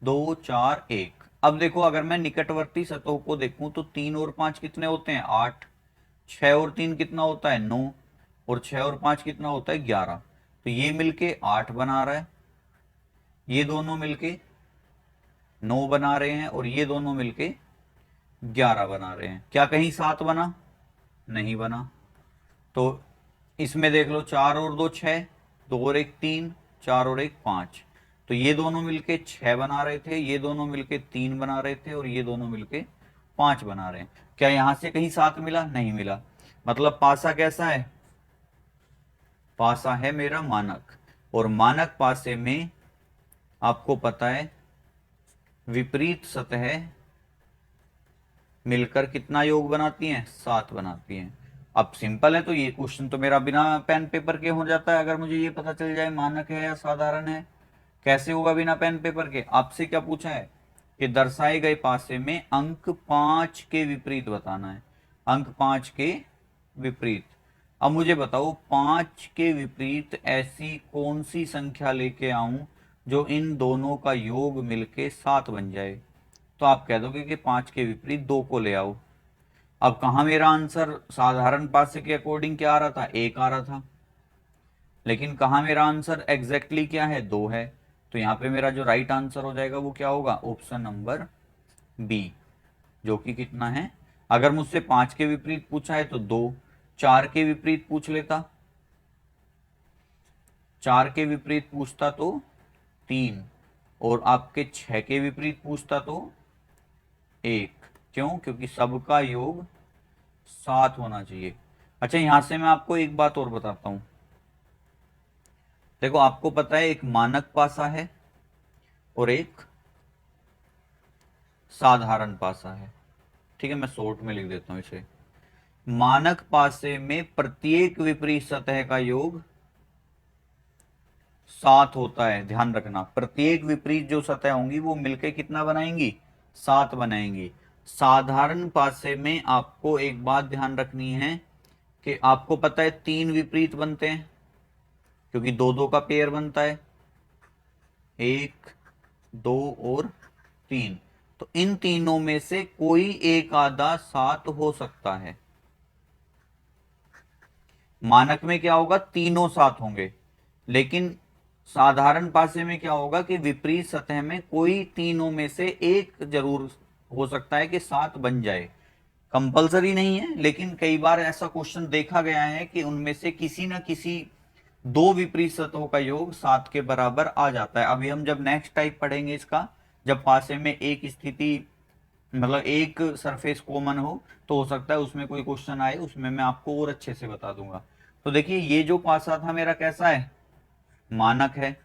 A: 2, 4, 1। अब देखो अगर मैं निकटवर्ती सतहों को देखूं तो 3 और 5 कितने होते हैं 8, 6 और 3 कितना होता है 9, और 6 और 5 कितना होता है 11। तो ये मिलके 8 बना रहा है, ये दोनों मिलके 9 बना रहे हैं, और ये दोनों मिलके 11 बना रहे हैं। क्या कहीं 7 बना, नहीं बना। तो इसमें देख लो 4 और 2 6, 2 और 1 3, 4 और 1 5। तो ये दोनों मिलके 6 बना रहे थे, ये दोनों मिलके 3 बना रहे थे, और ये दोनों मिलके 5 बना रहे हैं। क्या यहां से कहीं 7 मिला, नहीं मिला। मतलब पासा कैसा है, पासा है मेरा मानक। और मानक पासे में आपको पता है विपरीत सतह मिलकर कितना योग बनाती हैं, 7 बनाती हैं। अब सिंपल है, तो ये क्वेश्चन तो मेरा बिना पेन पेपर के हो जाता है अगर मुझे ये पता चल जाए मानक है या साधारण है। कैसे होगा बिना पेन पेपर के, आपसे क्या पूछा है कि दर्शाए गए पासे में अंक 5 के विपरीत बताना है, अंक 5 के विपरीत। अब मुझे बताओ 5 के विपरीत ऐसी कौन सी संख्या लेके आऊं जो इन दोनों का योग मिलके 7 बन जाए। तो आप कह दोगे कि 5 के विपरीत 2 को ले आओ। अब कहां मेरा आंसर साधारण पासे के अकॉर्डिंग क्या आ रहा था, 1 आ रहा था। लेकिन कहां मेरा आंसर एग्जैक्टली क्या है, 2 है। तो यहां पे मेरा जो राइट आंसर हो जाएगा वो क्या होगा, ऑप्शन नंबर बी, जो कि कितना है, अगर मुझसे 5 के विपरीत पूछा है तो 2, 4 के विपरीत पूछ लेता, 4 के विपरीत पूछता तो 3, और आपके 6 के विपरीत पूछता तो 1। क्यों, क्योंकि सबका योग 7 होना चाहिए। अच्छा यहां से मैं आपको एक बात और बताता हूं। देखो आपको पता है एक मानक पासा है और एक साधारण पासा है, ठीक है। मैं शॉर्ट में लिख देता हूं इसे। मानक पासे में प्रत्येक विपरीत सतह का योग 7 होता है। ध्यान रखना, प्रत्येक विपरीत जो सतह होंगी वो मिलकर कितना बनाएंगी, 7 बनाएंगी। साधारण पासे में आपको एक बात ध्यान रखनी है कि आपको पता है 3 विपरीत बनते हैं, क्योंकि 2 2 का पेयर बनता है, 1 2 और 3। तो इन तीनों में से कोई एक आधा 7 हो सकता है। मानक में क्या होगा, तीनों 7 होंगे। लेकिन साधारण पासे में क्या होगा कि विपरीत सतह में कोई तीनों में से एक जरूर हो सकता है कि 7 बन जाए। कंपलसरी नहीं है, लेकिन कई बार ऐसा क्वेश्चन देखा गया है कि उनमें से किसी ना किसी 2 विपरीत सतहों का योग 7 के बराबर आ जाता है। अभी हम जब नेक्स्ट टाइप पढ़ेंगे इसका, जब पासे में एक स्थिति मतलब एक सरफेस कॉमन हो सकता है उसमें कोई क्वेश्चन आए, उसमें मैं आपको और अच्छे से बता दूंगा। तो देखिए ये जो पासा था मेरा कैसा है, मानक है।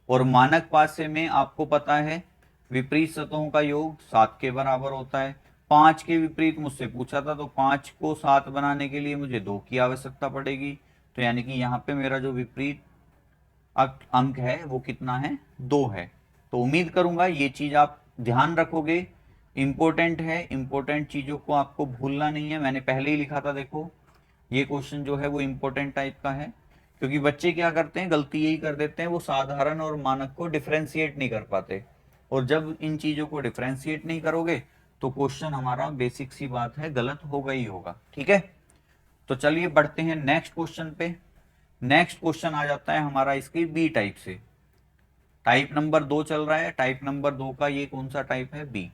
A: और मानक पासे में आपको पता है विपरीत सतहों का योग 7 के बराबर होता है। 5 के विपरीत मुझसे पूछा था, तो 5 को 7 बनाने के लिए मुझे 2 की आवश्यकता पड़ेगी। तो यानी कि यहाँ पे मेरा जो विपरीत अंक है वो कितना है, 2 है। तो उम्मीद करूंगा ये चीज आप ध्यान रखोगे इंपॉर्टेंट है, इंपॉर्टेंट चीजों को आपको भूलना नहीं है। मैंने पहले ही लिखा था, देखो ये क्वेश्चन जो है वो इंपॉर्टेंट टाइप का है, क्योंकि बच्चे क्या करते हैं, गलती यही कर देते हैं, वो साधारण और मानक को डिफरेंशिएट नहीं कर पाते। और जब इन चीजों को डिफरेंशिएट नहीं करोगे तो क्वेश्चन हमारा बेसिक सी बात है गलत होगा ही होगा। ठीक है, तो चलिए बढ़ते हैं नेक्स्ट क्वेश्चन पे। नेक्स्ट क्वेश्चन आ जाता है हमारा इसकी बी टाइप से। टाइप नंबर 2 चल रहा है, टाइप नंबर 2 का ये कौन सा टाइप है, बी।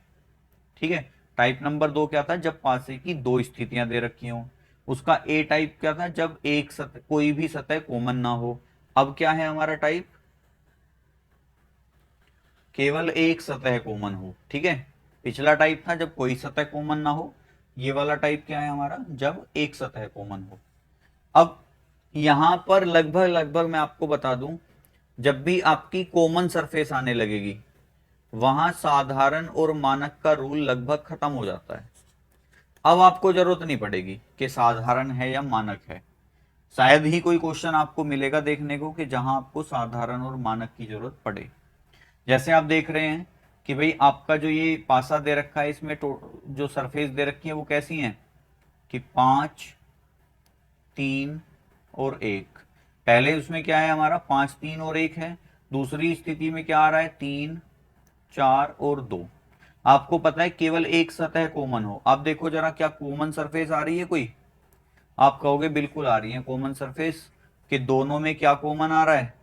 A: ठीक है, टाइप नंबर 2 क्या था, जब पासे की दो स्थितियां दे रखी हो। उसका ए टाइप क्या था, जब एक सतह, कोई भी सतह कॉमन ना हो। अब क्या है हमारा टाइप, केवल एक सतह कॉमन हो। ठीक है, पिछला टाइप था जब कोई सतह कॉमन ना हो, ये वाला टाइप क्या है हमारा, जब एक सतह कॉमन हो। अब यहां पर लगभग लगभग मैं आपको बता दूं, जब भी आपकी कॉमन सरफेस आने लगेगी वहां साधारण और मानक का रूल लगभग खत्म हो जाता है। अब आपको जरूरत नहीं पड़ेगी कि साधारण है या मानक है। शायद ही कोई क्वेश्चन आपको मिलेगा देखने को कि जहां आपको साधारण और मानक की जरूरत पड़े। जैसे आप देख रहे हैं कि भाई आपका जो ये पासा दे रखा है, इसमें जो सरफेस दे रखी है वो कैसी है कि 5 3 और 1। पहले उसमें क्या है हमारा 5 3 और 1 है। दूसरी स्थिति में क्या आ रहा है 3 4 और 2। आपको पता है केवल एक सतह कॉमन हो। अब देखो जरा, क्या कॉमन सरफेस आ रही है कोई, आप कहोगे बिल्कुल आ रही है कॉमन सरफेस। कि दोनों में क्या कॉमन आ रहा है,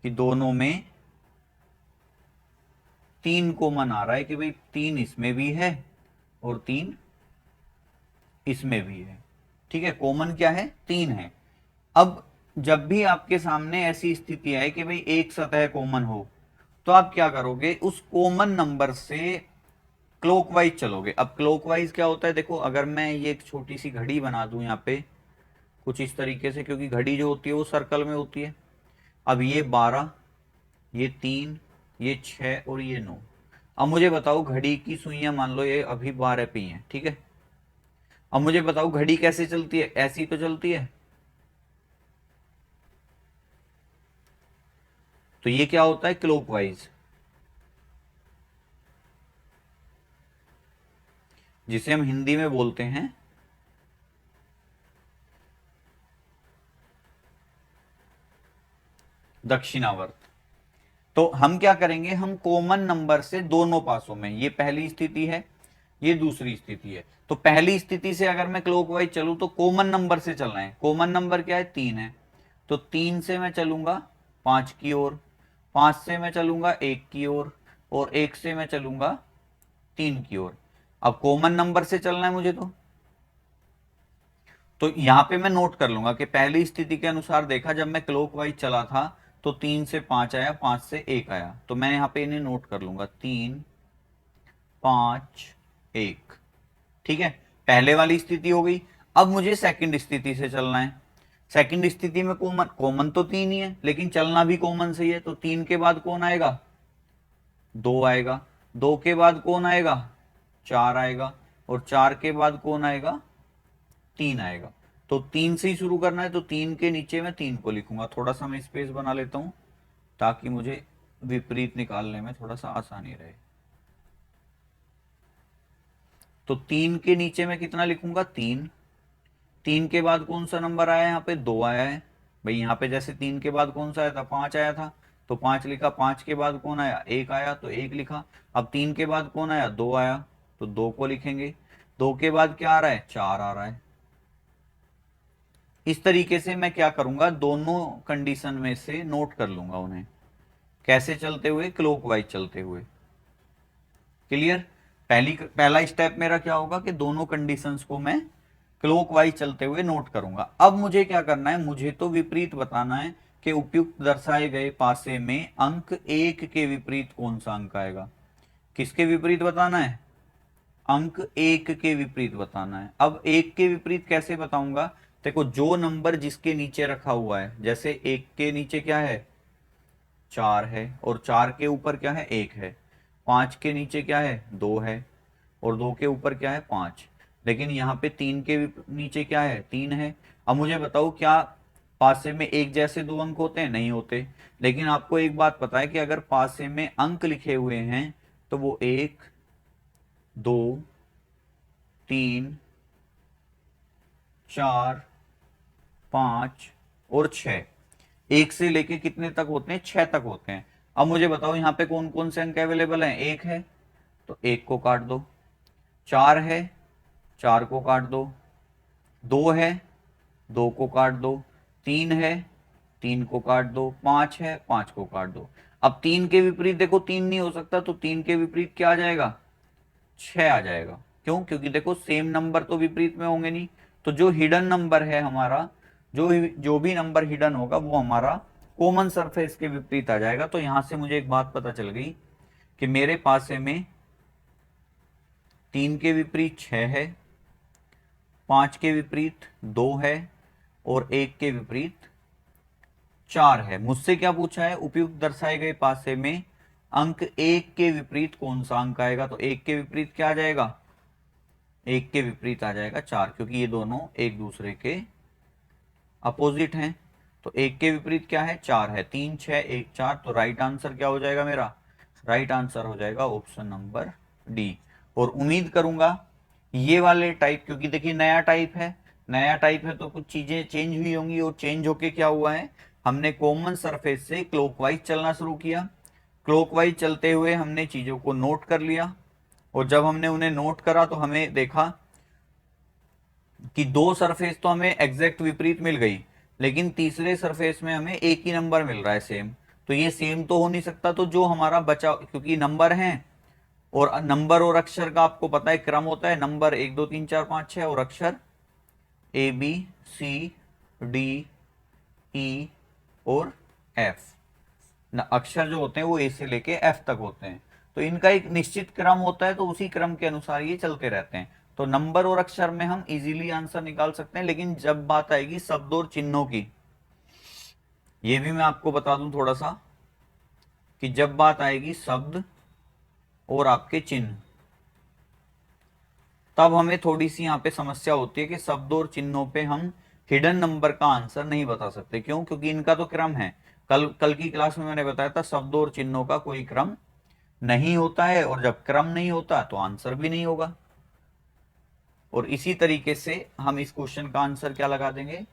A: कि दोनों में 3 कॉमन आ रहा है, कि भाई 3 इसमें भी है और 3 इसमें भी है। ठीक है, कॉमन क्या है, 3 है। अब जब भी आपके सामने ऐसी स्थिति है कि भाई एक सतह कॉमन हो, तो आप क्या करोगे, उस कॉमन नंबर से क्लॉकवाइज चलोगे। अब क्लॉकवाइज क्या होता है, देखो अगर मैं ये एक छोटी सी घड़ी बना दूं यहाँ पे कुछ इस तरीके से, क्योंकि घड़ी जो होती है वो सर्कल में होती है। अब ये 12, ये 3, ये 6 और ये 9। अब मुझे बताओ घड़ी की सुइयां मान लो ये अभी 12 पे हैं। ठीक है, अब मुझे बताओ घड़ी कैसे चलती है, ऐसी तो चलती है। तो ये क्या होता है, क्लॉकवाइज, जिसे हम हिंदी में बोलते हैं दक्षिणावर्त। तो हम क्या करेंगे, हम कॉमन नंबर से दोनों पासों में, ये पहली स्थिति है, ये दूसरी स्थिति है, तो पहली स्थिति से अगर मैं क्लॉकवाइज चलूं तो कॉमन नंबर से चलना है। कॉमन नंबर क्या है, 3 है, तो 3 से मैं चलूंगा 5 की ओर, 5 से मैं चलूंगा 1 की ओर, और 1 से मैं चलूंगा 3 की ओर। अब कॉमन नंबर से चलना है मुझे, तो यहां पे मैं नोट कर लूंगा कि पहली स्थिति के अनुसार देखा, जब मैं क्लॉकवाइज चला था तो 3 से 5 आया, 5 से 1 आया, तो मैं यहां पे इन्हें नोट कर लूंगा 3 5 1। ठीक है, पहले वाली स्थिति हो गई। अब मुझे सेकंड स्थिति से चलना है। सेकंड स्थिति में कॉमन, कॉमन तो 3 ही है लेकिन चलना भी कॉमन से ही है, तो 3 के बाद कौन आएगा, 2 आएगा, 2 के बाद कौन आएगा, 4 आएगा, और 4 के बाद कौन आएगा, 3 आएगा। तो 3 से ही शुरू करना है, तो 3 के नीचे मैं 3 को लिखूंगा। थोड़ा सा मैं स्पेस बना लेता हूं ताकि मुझे विपरीत निकालने में थोड़ा सा आसानी रहे। तो 3 के नीचे मैं कितना लिखूंगा, 3। 3 के बाद कौन सा नंबर आया, यहाँ पे 2 आया है। भाई यहाँ पे जैसे 3 के बाद कौन सा आया था, 5 आया था, तो 5 लिखा। 5 के बाद कौन आया, 1 आया, तो 1 लिखा। अब 3 के बाद कौन आया, 2 आया, तो 2 को लिखेंगे। 2 के बाद क्या आ रहा है, 4 आ रहा है। इस तरीके से मैं क्या करूंगा, दोनों कंडीशन में से नोट कर लूंगा उन्हें, कैसे चलते हुए, क्लॉकवाइज चलते हुए। क्लियर, पहला स्टेप मेरा क्या होगा कि दोनों कंडीशंस को मैं क्लॉकवाइज चलते हुए नोट करूंगा। अब मुझे क्या करना है, मुझे तो विपरीत बताना है कि उपयुक्त दर्शाए गए पासे में अंक 1 के विपरीत कौन सा अंक आएगा। किसके विपरीत बताना है, अंक 1 के विपरीत बताना है। अब 1 के विपरीत कैसे बताऊंगा, देखो जो नंबर जिसके नीचे रखा हुआ है, जैसे 1 के नीचे क्या है, 4 है, और 4 के ऊपर क्या है, 1 है। 5 के नीचे क्या है, 2 है, और 2 के ऊपर क्या है, 5। लेकिन यहाँ पे 3 के नीचे क्या है, 3 है। अब मुझे बताओ, क्या पासे में एक जैसे दो अंक होते हैं, नहीं होते। लेकिन आपको एक बात पता है कि अगर पासे में अंक लिखे हुए हैं तो वो 1 2 3 4 5 और 6। एक से लेके कितने तक होते हैं? 6 तक होते हैं। अब मुझे बताओ यहाँ पे कौन कौन से अंक अवेलेबल हैं? एक है तो एक को काट दो, 4 है 4 को काट दो, 2 है 2 को काट दो, 3 है 3 को काट दो, 5 है 5 को काट दो। अब 3 के विपरीत देखो 3 नहीं हो सकता, तो 3 के विपरीत क्या आ जाएगा? 6 आ जाएगा। क्यों? क्योंकि देखो सेम नंबर तो विपरीत में होंगे नहीं। तो जो हिडन नंबर है हमारा, जो भी नंबर हिडन होगा वो हमारा कॉमन सरफेस के विपरीत आ जाएगा। तो यहां से मुझे एक बात पता चल गई कि मेरे पास में 3 के विपरीत 6 है, 5 के विपरीत 2 है और 1 के विपरीत 4 है। मुझसे क्या पूछा है? उपयुक्त दर्शाए गए पासे में अंक 1 के विपरीत कौन सा अंक आएगा? तो 1 के विपरीत क्या आ जाएगा? 1 के विपरीत आ जाएगा 4, क्योंकि ये दोनों एक दूसरे के अपोजिट हैं। तो 1 के विपरीत क्या है? 4 है। 3 6 1 4। तो राइट आंसर क्या हो जाएगा मेरा? राइट आंसर हो जाएगा ऑप्शन नंबर डी। और उम्मीद करूंगा ये वाले टाइप, क्योंकि देखिए नया टाइप है, नया टाइप है तो कुछ चीजें चेंज हुई होंगी। और चेंज होके क्या हुआ है? हमने कॉमन सरफेस से क्लॉकवाइज चलना शुरू किया। क्लॉकवाइज चलते हुए हमने चीजों को नोट कर लिया, और जब हमने उन्हें नोट करा तो हमें देखा कि दो सरफेस तो हमें एग्जैक्ट विपरीत मिल गई, लेकिन तीसरे सरफेस में हमें एक ही नंबर मिल रहा है सेम। तो ये सेम तो हो नहीं सकता। तो जो हमारा बचा, क्योंकि नंबर है और नंबर और अक्षर का आपको पता है क्रम होता है, नंबर 1 2 3 4 5 6 और अक्षर A B C D E और एफ। अक्षर जो होते हैं वो ए से लेके एफ तक होते हैं। तो इनका एक निश्चित क्रम होता है, तो उसी क्रम के अनुसार ये चलते रहते हैं। तो नंबर और अक्षर में हम इजीली आंसर निकाल सकते हैं, लेकिन जब बात आएगी शब्द और चिन्हों की, ये भी मैं आपको बता दूं थोड़ा सा, कि जब बात आएगी शब्द और आपके चिन्ह, तब हमें थोड़ी सी यहाँ पे समस्या होती है कि शब्द और चिन्हों पे हम हिडन नंबर का आंसर नहीं बता सकते। क्यों? क्योंकि इनका तो क्रम है। कल कल की क्लास में मैंने बताया था शब्दों और चिन्हों का कोई क्रम नहीं होता है, और जब क्रम नहीं होता तो आंसर भी नहीं होगा। और इसी तरीके से हम इस क्वेश्चन का आंसर क्या लगा देंगे?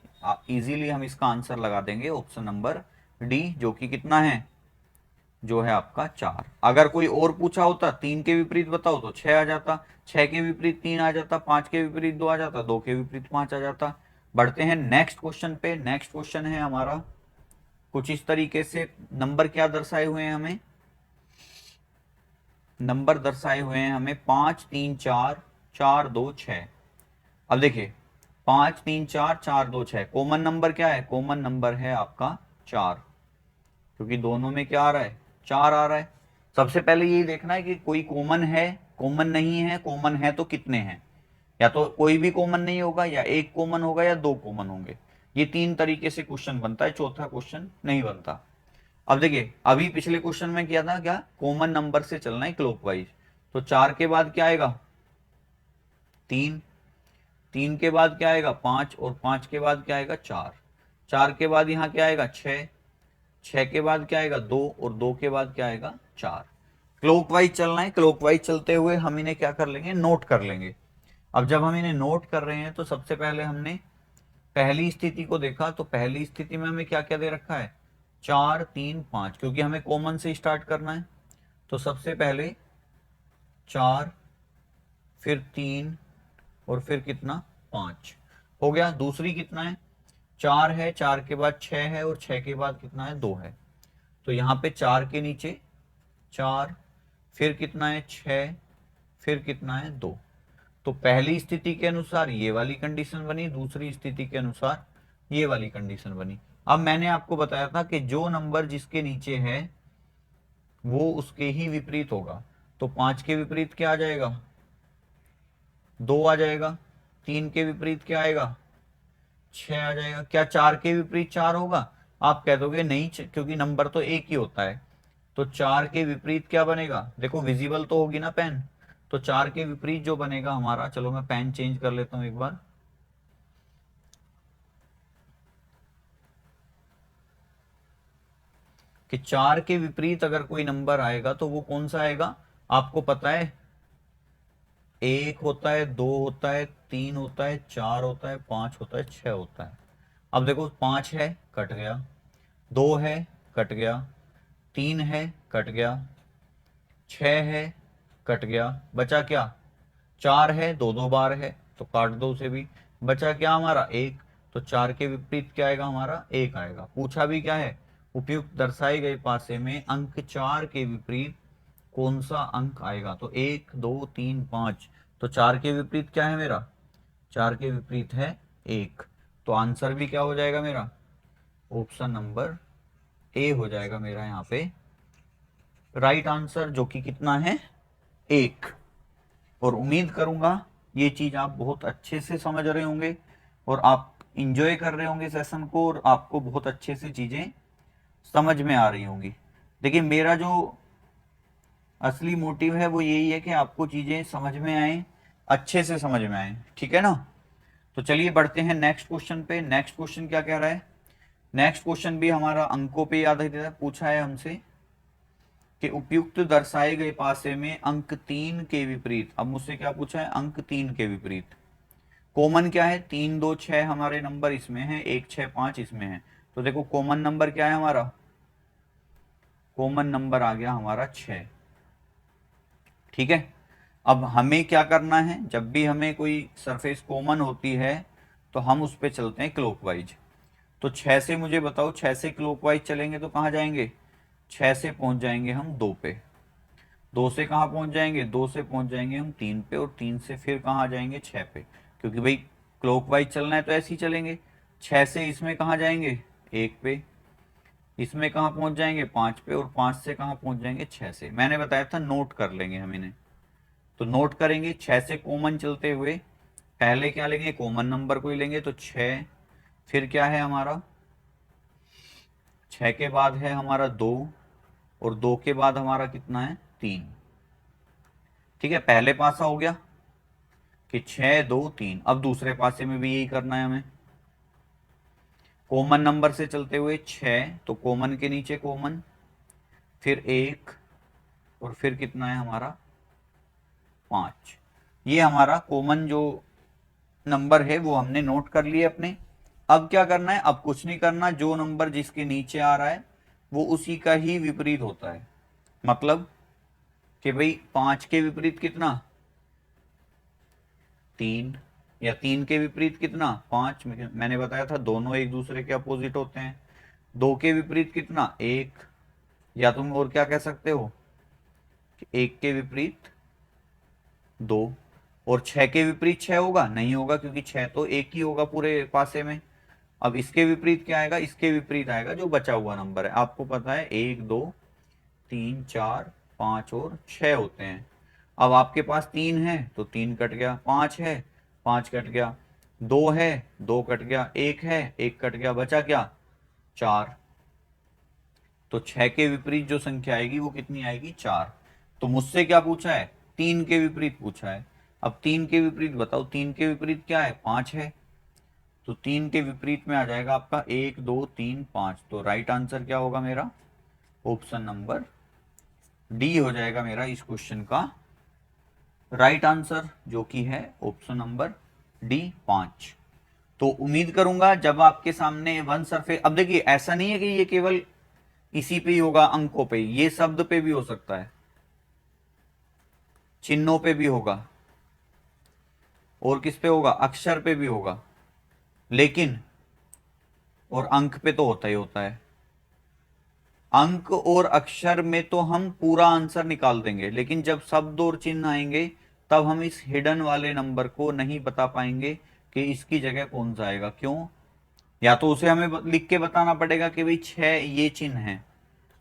A: इजीली हम इसका आंसर लगा देंगे ऑप्शन नंबर डी, जो कि कितना है? जो है आपका 4। अगर कोई और पूछा होता 3 के विपरीत बताओ तो 6 आ जाता, 6 के विपरीत 3 आ जाता, 5 के विपरीत 2 आ जाता, 2 के विपरीत 5 आ जाता। बढ़ते हैं नेक्स्ट क्वेश्चन पे। नेक्स्ट क्वेश्चन है हमारा कुछ इस तरीके से। नंबर क्या दर्शाए हुए हैं हमें? नंबर दर्शाए हुए हैं हमें 5 3 4 4 2 6। अब देखिए 5 3 4 4 2 6, कॉमन नंबर क्या है? कॉमन नंबर है आपका 4, क्योंकि दोनों में क्या आ रहा है? 4 आ रहा है। सबसे पहले यही देखना है कि कोई कॉमन है, कॉमन नहीं है, कॉमन है तो कितने हैं। या तो कोई भी कॉमन नहीं होगा, या एक कॉमन होगा, या दो कॉमन होंगे। ये तीन तरीके से क्वेश्चन बनता है, चौथा क्वेश्चन नहीं बनता। अब देखिए अभी पिछले क्वेश्चन में किया था क्या? कॉमन नंबर से चलना है क्लॉकवाइज। तो 4 के बाद क्या आएगा? 3, 3 के बाद क्या आएगा? 5, और 5 के बाद क्या आएगा? 4, 4 के बाद यहाँ क्या आएगा? 6, 6 के बाद क्या आएगा? 2, और 2 के बाद क्या आएगा? 4। क्लॉकवाइज चलना है। क्लॉकवाइज चलते हुए हम इन्हें क्या कर लेंगे? नोट कर लेंगे। अब जब हम इन्हें नोट कर रहे हैं तो सबसे पहले हमने पहली स्थिति को देखा, तो पहली स्थिति में हमें क्या क्या दे रखा है? 4 3 5, क्योंकि हमें कॉमन से स्टार्ट करना है। तो सबसे पहले 4, फिर 3, और फिर कितना? 5 हो गया। दूसरी कितना है? 4 है, 4 के बाद 6 है, और 6 के बाद कितना है? 2 है। तो यहाँ पे 4 के नीचे 4, फिर कितना है? 6, फिर कितना है? 2। तो पहली स्थिति के अनुसार ये वाली कंडीशन बनी, दूसरी स्थिति के अनुसार ये वाली कंडीशन बनी। अब मैंने आपको बताया था कि जो नंबर जिसके नीचे है वो उसके ही विपरीत होगा। तो 5 के विपरीत क्या आ जाएगा? 2 आ जाएगा। 3 के विपरीत क्या आएगा? 6 आ जाएगा। क्या 4 के विपरीत 4 होगा? आप कह दोगे नहीं, क्योंकि नंबर तो एक ही होता है। तो 4 के विपरीत क्या बनेगा? देखो विजिबल तो होगी ना पेन। तो 4 के विपरीत जो बनेगा हमारा, चलो मैं पेन चेंज कर लेता हूं एक बार, कि 4 के विपरीत अगर कोई नंबर आएगा तो वो कौन सा आएगा? आपको पता है एक होता है, दो होता है, तीन होता है, चार होता है, पांच होता है, छह होता है। अब देखो, पांच है कट गया, दो है कट गया, तीन है कट गया, छह है कट गया, बचा क्या? चार है, दो दो बार है तो काट दो उसे भी। बचा क्या हमारा? एक। तो चार के विपरीत क्या आएगा हमारा? एक आएगा। पूछा भी क्या है? उपयुक्त दर्शाए गए पासे में अंक चार के विपरीत कौन सा अंक आएगा? तो एक, दो, तीन, पांच। तो चार के विपरीत क्या है मेरा? चार के विपरीत है एक। तो आंसर भी क्या हो जाएगा मेरा? ऑप्शन नंबर ए हो जाएगा मेरा यहाँ पे राइट आंसर, जो कि कितना है? एक। और उम्मीद करूंगा ये चीज आप बहुत अच्छे से समझ रहे होंगे और आप इंजॉय कर रहे होंगे सेशन को, और आपको बहुत अच्छे से चीजें समझ में आ रही होंगी। देखिए, मेरा जो असली मोटिव है वो यही है कि आपको चीजें समझ में आए, अच्छे से समझ में आए, ठीक है ना? तो चलिए बढ़ते हैं नेक्स्ट क्वेश्चन पे। नेक्स्ट क्वेश्चन क्या कह रहा है? नेक्स्ट क्वेश्चन भी हमारा अंकों पे आधारित है। पूछा है हमसे कि उपयुक्त दर्शाए गए पासे में अंक तीन के विपरीत। अब मुझसे क्या पूछा है? अंक तीन के विपरीत कॉमन क्या है? तीन, दो, छह हमारे नंबर इसमें है, एक, छह, पांच इसमें है। तो देखो कॉमन नंबर क्या है हमारा? कॉमन नंबर आ गया हमारा छह। ठीक है। अब हमें क्या करना है? जब भी हमें कोई सरफेस कॉमन होती है तो हम उस पर चलते हैं क्लॉकवाइज। तो छह से मुझे बताओ, छह से क्लॉकवाइज चलेंगे तो कहाँ जाएंगे? छह से पहुंच जाएंगे हम दो पे। दो से कहाँ पहुंच जाएंगे? दो से पहुंच जाएंगे हम तीन पे, और तीन से फिर कहाँ जाएंगे? छह पे। क्योंकि भाई क्लॉकवाइज चलना है तो ऐसे ही चलेंगे। छह से इसमें कहाँ जाएंगे? एक पे। इसमें कहाँ पहुंच जाएंगे? पांच पे। और पांच से कहाँ पहुंच जाएंगे? छह से। मैंने बताया था नोट कर लेंगे हम इन्हें। तो नोट करेंगे, छह से कॉमन चलते हुए पहले क्या लेंगे? कॉमन नंबर को ही लेंगे। तो छह, फिर क्या है हमारा? छह के बाद है हमारा दो, और दो के बाद हमारा कितना है? तीन। ठीक है, पहले पासा हो गया कि छह, दो, तीन। अब दूसरे पासे में भी यही करना है हमें। कॉमन नंबर से चलते हुए छह, तो कॉमन के नीचे कॉमन, फिर एक, और फिर कितना है हमारा? पांच। ये हमारा कॉमन जो नंबर है वो हमने नोट कर लिए अपने। अब क्या करना है? अब कुछ नहीं करना, जो नंबर जिसके नीचे आ रहा है वो उसी का ही विपरीत होता है। मतलब कि भाई पांच के विपरीत कितना? तीन। या तीन के विपरीत कितना? पांच। मैंने बताया था दोनों एक दूसरे के अपोजिट होते हैं। दो के विपरीत कितना? एक। या तुम और क्या कह सकते हो कि एक के विपरीत दो। और छह के विपरीत छह होगा? नहीं होगा, क्योंकि छह तो एक ही होगा पूरे पासे में। अब इसके विपरीत क्या आएगा? इसके विपरीत आएगा जो बचा हुआ नंबर है। आपको पता है एक, दो, तीन, चार, पांच और छह होते हैं। अब आपके पास तीन है तो तीन कट गया, पांच है, पांच कट गया, दो है, दो कट गया, एक है, एक कट गया, बचा क्या? चार। तो छह के विपरीत जो संख्या आएगी वो कितनी आएगी? चार। तो मुझसे क्या पूछा है? तीन के विपरीत पूछा है। अब तीन के विपरीत बताओ, तीन के विपरीत क्या है? पांच है। तो तीन के विपरीत में आ जाएगा आपका एक, दो, तीन, पांच। तो राइट आंसर क्या होगा मेरा? ऑप्शन नंबर डी हो जाएगा मेरा इस क्वेश्चन का राइट आंसर, जो कि है ऑप्शन नंबर डी, पांच। तो उम्मीद करूंगा जब आपके सामने वन सरफेस, अब देखिए ऐसा नहीं है कि ये केवल इसी पे ही होगा, अंकों पे, ये शब्द पे भी हो सकता है, चिन्हों पे भी होगा, और किस पे होगा? अक्षर पे भी होगा। लेकिन और अंक पे तो होता ही होता है। अंक और अक्षर में तो हम पूरा आंसर निकाल देंगे, लेकिन जब शब्द और चिन्ह आएंगे तब हम इस हिडन वाले नंबर को नहीं बता पाएंगे कि इसकी जगह कौन सा आएगा। क्यों? या तो उसे हमें लिख के बताना पड़ेगा कि भाई छह ये चिन्ह है,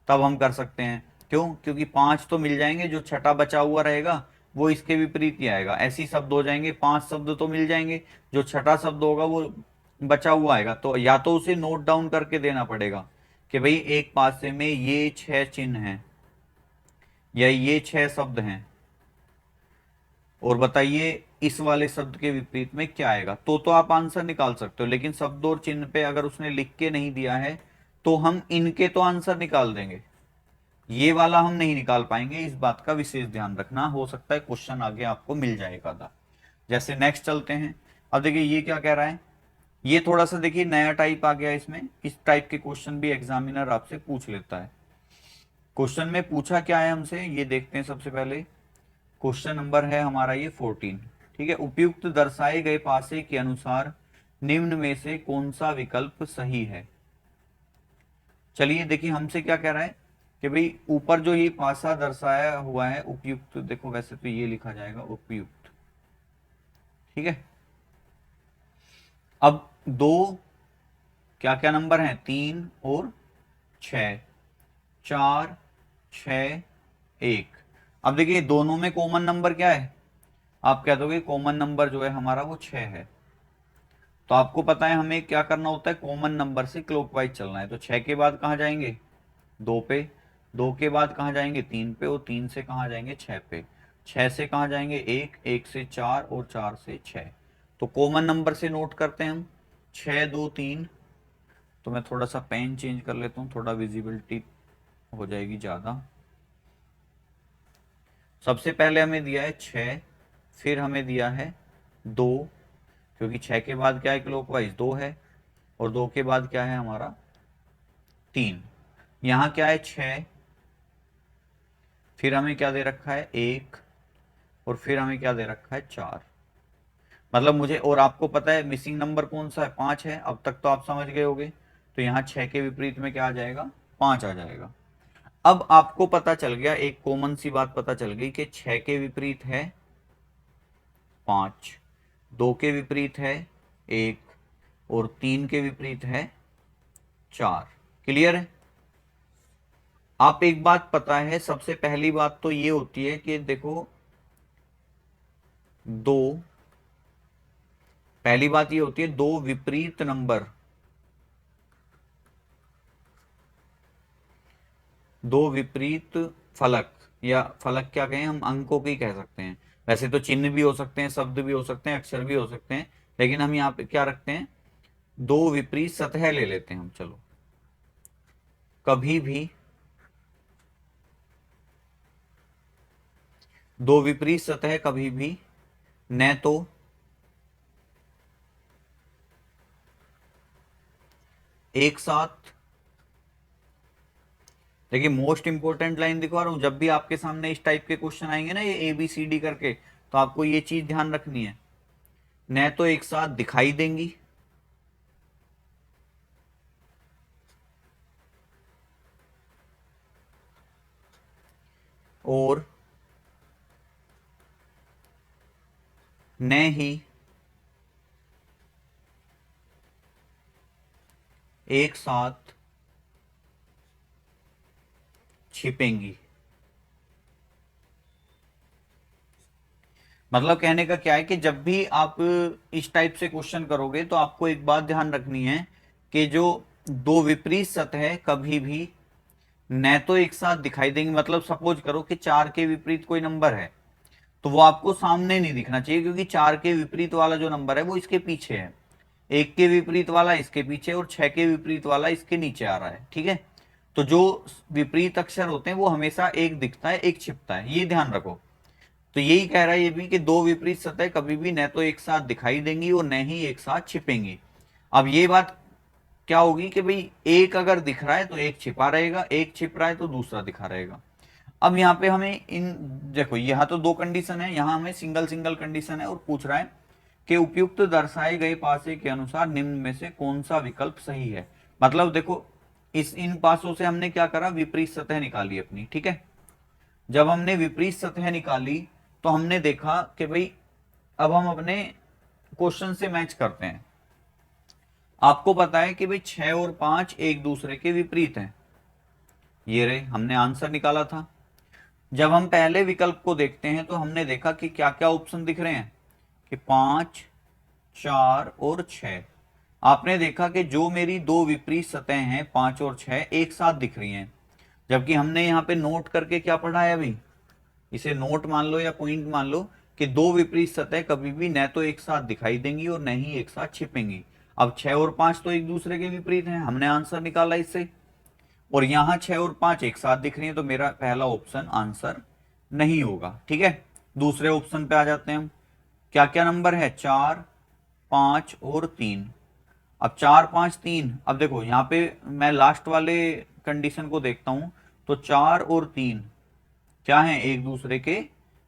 A: तब हम कर सकते हैं। क्यों? क्योंकि पांच तो मिल जाएंगे, जो छठा बचा हुआ रहेगा वो इसके विपरीत ही आएगा। ऐसे शब्द हो जाएंगे, पांच शब्द तो मिल जाएंगे, जो छठा शब्द होगा वो बचा हुआ आएगा। तो या तो उसे नोट डाउन करके देना पड़ेगा कि भाई एक पासे में ये छह चिन्ह हैं या ये छह शब्द हैं, और बताइए इस वाले शब्द के विपरीत में क्या आएगा। तो आप आंसर निकाल सकते हो। लेकिन शब्द और चिन्ह पे अगर उसने लिख के नहीं दिया है तो हम इनके तो आंसर निकाल देंगे, ये वाला हम नहीं निकाल पाएंगे, इस बात का विशेष ध्यान रखना। हो सकता है क्वेश्चन आगे आपको मिल जाएगा था। जैसे नेक्स्ट चलते हैं। अब देखिए ये क्या कह रहा है, ये थोड़ा सा देखिए नया टाइप आ गया इसमें। इस टाइप के क्वेश्चन भी एग्जामिनर आपसे पूछ लेता है। क्वेश्चन में पूछा क्या है हमसे, ये देखते हैं सबसे पहले। क्वेश्चन नंबर है हमारा ये 14। ठीक है, उपयुक्त दर्शाए गए पासे के अनुसार निम्न में से कौन सा विकल्प सही है। चलिए देखिए हमसे क्या कह रहा है कि भाई ऊपर जो ये पासा दर्शाया हुआ है उपयुक्त, देखो वैसे तो ये लिखा जाएगा उपयुक्त। ठीक है, अब दो क्या क्या नंबर हैं, 3 और 6, 4, 6, 1। अब देखिए दोनों में कॉमन नंबर क्या है, आप कह दोगे कॉमन नंबर जो है हमारा वो 6 है। तो आपको पता है हमें क्या करना होता है, कॉमन नंबर से क्लॉकवाइज चलना है। तो 6 के बाद कहाँ जाएंगे, 2 पे, 2 के बाद कहाँ जाएंगे, 3 पे, और 3 से कहाँ जाएंगे, 6 पे, 6 से कहाँ जाएंगे, 1, 1 से 4, और 4 से 6। तो कॉमन नंबर से नोट करते हैं हम 6, 2, 3। तो मैं थोड़ा सा पेन चेंज कर लेता हूँ, थोड़ा विजिबिलिटी हो जाएगी ज़्यादा। सबसे पहले हमें दिया है 6, फिर हमें दिया है 2, क्योंकि 6 के बाद क्या है क्लॉकवाइज 2 है, और 2 के बाद क्या है हमारा 3। यहाँ क्या है 6, फिर हमें क्या दे रखा है 1, और फिर हमें क्या दे रखा है 4। मतलब मुझे, और आपको पता है मिसिंग नंबर कौन सा है, 5 है। अब तक तो आप समझ गए होगे। तो यहाँ 6 के विपरीत में क्या आ जाएगा, 5 आ जाएगा। अब आपको पता चल गया, एक कॉमन सी बात पता चल गई कि 6 के विपरीत है 5, 2 के विपरीत है 1, और 3 के विपरीत है 4। क्लियर है। आप एक बात पता है, सबसे पहली बात तो ये होती है कि देखो दो, पहली बात ये होती है दो विपरीत नंबर, दो विपरीत फलक, या फलक क्या कहें हम, अंकों की कह सकते हैं। वैसे तो चिन्ह भी हो सकते हैं, शब्द भी हो सकते हैं, अक्षर भी हो सकते हैं, लेकिन हम यहाँ पे क्या रखते हैं, दो विपरीत सतह ले लेते हैं हम। चलो, कभी भी दो विपरीत सतह कभी भी न तो एक साथ, देखिए मोस्ट इंपॉर्टेंट लाइन दिखा रहा हूं, जब भी आपके सामने इस टाइप के क्वेश्चन आएंगे ना ये ABCD करके, तो आपको ये चीज ध्यान रखनी है, न तो एक साथ दिखाई देंगी, और न ही एक साथ छिपेंगी। मतलब कहने का क्या है कि जब भी आप इस टाइप से क्वेश्चन करोगे तो आपको एक बात ध्यान रखनी है कि जो दो विपरीत सतह कभी भी न तो एक साथ दिखाई देंगे। मतलब सपोज करो कि 4 के विपरीत कोई नंबर है, तो वो आपको सामने नहीं दिखना चाहिए, क्योंकि 4 के विपरीत वाला जो नंबर है वो इसके पीछे है, 1 के विपरीत वाला इसके पीछे, और 6 के विपरीत वाला इसके नीचे आ रहा है। ठीक है, तो जो विपरीत अक्षर होते हैं वो हमेशा एक दिखता है एक छिपता है, ये ध्यान रखो। तो यही कह रहा है ये भी कि दो विपरीत सतह कभी भी न तो एक साथ दिखाई देंगी और न ही एक साथ छिपेंगी। अब ये बात क्या होगी कि भाई एक अगर दिख रहा है तो एक छिपा रहेगा, एक छिप रहा है तो दूसरा दिखा रहेगा। अब यहाँ पे हमें इन, देखो यहाँ तो दो कंडीशन है, यहाँ हमें सिंगल सिंगल कंडीशन है, और पूछ रहा है कि उपयुक्त दर्शाए गए पासे के अनुसार निम्न में से कौन सा विकल्प सही है। मतलब देखो इस इन पासों से हमने क्या करा, विपरीत सतह निकाली अपनी। ठीक है, जब हमने विपरीत सतह निकाली तो हमने देखा कि भाई अब हम अपने क्वेश्चन से मैच करते हैं। आपको पता है कि भाई 6 और 5 एक दूसरे के विपरीत हैं, ये रहे, हमने आंसर निकाला था। जब हम पहले विकल्प को देखते हैं तो हमने देखा कि क्या क्या ऑप्शन दिख रहे हैं, कि 5, 4 और 6। आपने देखा कि जो मेरी दो विपरीत सतह हैं 5 और 6 एक साथ दिख रही हैं, जबकि हमने यहाँ पे नोट करके क्या पढ़ा है अभी, इसे नोट मान लो या पॉइंट मान लो, कि दो विपरीत सतह कभी भी न तो एक साथ दिखाई देंगी और न ही एक साथ छिपेंगी। अब 6 और 5 तो एक दूसरे के विपरीत हैं, हमने आंसर निकाला इससे। और यहां 6 और 5 एक साथ दिख रही है, तो मेरा पहला ऑप्शन आंसर नहीं होगा। ठीक है, दूसरे ऑप्शन पे आ जाते हैं हम। क्या क्या नंबर है? 4, 5 और 3। अब 4, 5, 3, अब देखो यहाँ पे मैं लास्ट वाले कंडीशन को देखता हूं, तो 4 और 3 क्या है? एक दूसरे के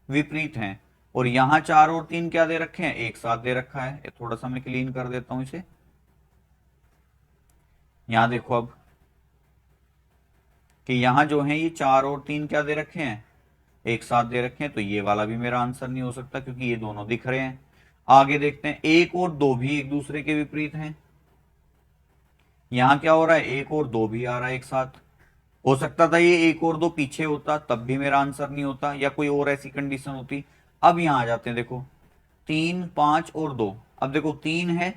A: विपरीत हैं। और यहां 4 और 3 क्या दे रखे हैं? एक साथ दे रखा है। थोड़ा सा मैं क्लीन कर देता हूं इसे। यहां देखो अब कि यहां जो है ये 4 और 3 क्या दे रखे हैं? एक साथ दे रखे हैं, तो ये वाला भी मेरा आंसर नहीं हो सकता क्योंकि ये दोनों दिख रहे हैं। आगे देखते हैं, 1 और 2 भी एक दूसरे के विपरीत हैं। यहां क्या हो रहा है? 1 और 2 भी आ रहा है एक साथ। हो सकता था ये 1 और 2 पीछे होता, तब भी मेरा आंसर नहीं होता, या कोई और ऐसी कंडीशन होती। अब यहां आ जाते हैं, देखो 3, 5 और 2। अब देखो 3 है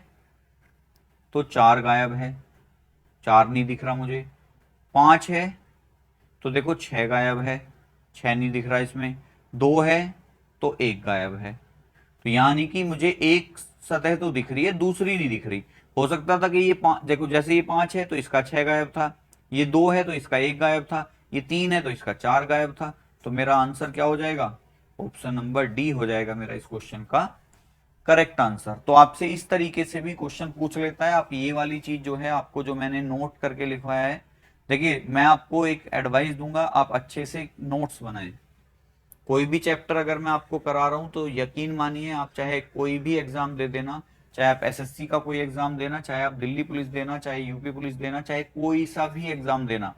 A: तो 4 गायब है, 4 नहीं दिख रहा मुझे। 5 है तो देखो 6 गायब है, 6 नहीं दिख रहा इसमें। 2 है तो 1 गायब है। तो यानी कि मुझे एक सतह तो दिख रही है, दूसरी नहीं दिख रही। हो सकता था कि ये देखो जैसे ये 5 है तो इसका 6 गायब था, ये 2 है तो इसका 1 गायब था, ये 3 है तो इसका 4 गायब था। तो मेरा आंसर क्या हो जाएगा? ऑप्शन नंबर डी हो जाएगा मेरा इस क्वेश्चन का करेक्ट आंसर। तो आपसे इस तरीके से भी क्वेश्चन पूछ लेता है। आप ये वाली चीज जो है, आपको जो मैंने नोट करके लिखवाया है, देखिए मैं आपको एक एडवाइस दूंगा, आप अच्छे से नोट्स बनाएं। कोई भी चैप्टर अगर मैं आपको करा रहा हूं तो यकीन मानिए, आप चाहे कोई भी एग्जाम दे देना, चाहे आप एसएससी का कोई एग्जाम देना, चाहे आप दिल्ली पुलिस देना, चाहे यूपी पुलिस देना, चाहे कोई सा भी एग्जाम देना,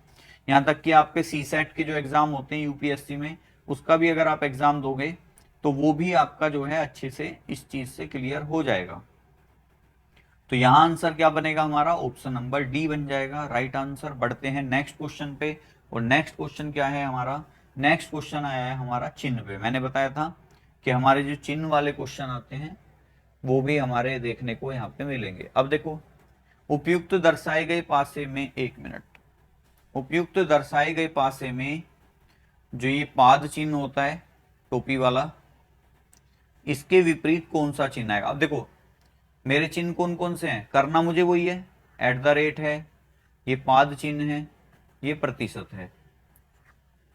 A: यहाँ तक कि आपके सी सेट के जो एग्जाम होते हैं यूपीएससी में, उसका भी अगर आप एग्जाम दोगे तो वो भी आपका जो है अच्छे से इस चीज से क्लियर हो जाएगा। तो यहां आंसर क्या बनेगा हमारा? ऑप्शन नंबर डी बन जाएगा राइट आंसर। बढ़ते हैं नेक्स्ट क्वेश्चन पे। और नेक्स्ट क्वेश्चन क्या है हमारा? नेक्स्ट क्वेश्चन आया है हमारा चिन्ह पे। मैंने बताया था कि हमारे जो चिन्ह वाले क्वेश्चन आते हैं वो भी हमारे देखने को यहाँ पे मिलेंगे। अब देखो, उपयुक्त दर्शाए गए पासे में, 1 मिनट, उपयुक्त दर्शाए गए पासे में जो ये पाद चिन्ह होता है टोपी वाला, इसके विपरीत कौन सा चिन्ह आएगा? अब देखो मेरे चिन्ह कौन कौन से हैं, करना मुझे वही है। @ है, ये पाद चिन्ह है, ये प्रतिशत है।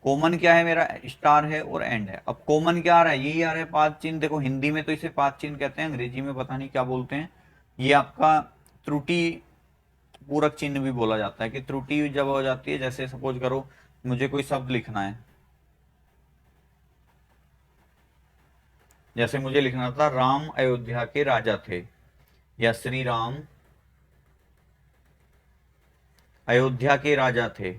A: कॉमन क्या है मेरा? स्टार है और एंड है। अब कॉमन क्या आ रहा है? यही आ रहा है पाद चिन्ह। देखो हिंदी में तो इसे पाद चिन्ह कहते हैं, अंग्रेजी में पता नहीं क्या बोलते हैं। ये आपका त्रुटि पूरक चिन्ह भी बोला जाता है, कि त्रुटि जब हो जाती है, जैसे सपोज करो मुझे कोई शब्द लिखना है, जैसे मुझे लिखना था राम अयोध्या के राजा थे, या श्री राम अयोध्या के राजा थे,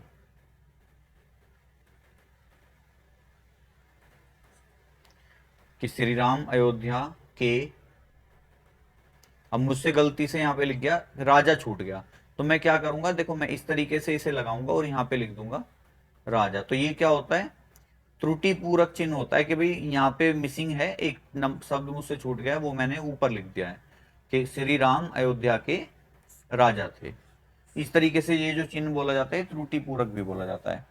A: कि श्री राम अयोध्या के, अब मुझसे गलती से यहां पे लिख गया राजा, छूट गया, तो मैं क्या करूंगा? देखो मैं इस तरीके से इसे लगाऊंगा और यहां पे लिख दूंगा राजा। तो ये क्या होता है? त्रुटि पूरक चिन्ह होता है, कि भाई यहाँ पे मिसिंग है, एक शब्द मुझसे छूट गया, वो मैंने ऊपर लिख दिया है कि श्री राम अयोध्या के राजा थे। इस तरीके से ये जो चिन्ह बोला जाता है त्रुटि पूरक भी बोला जाता है।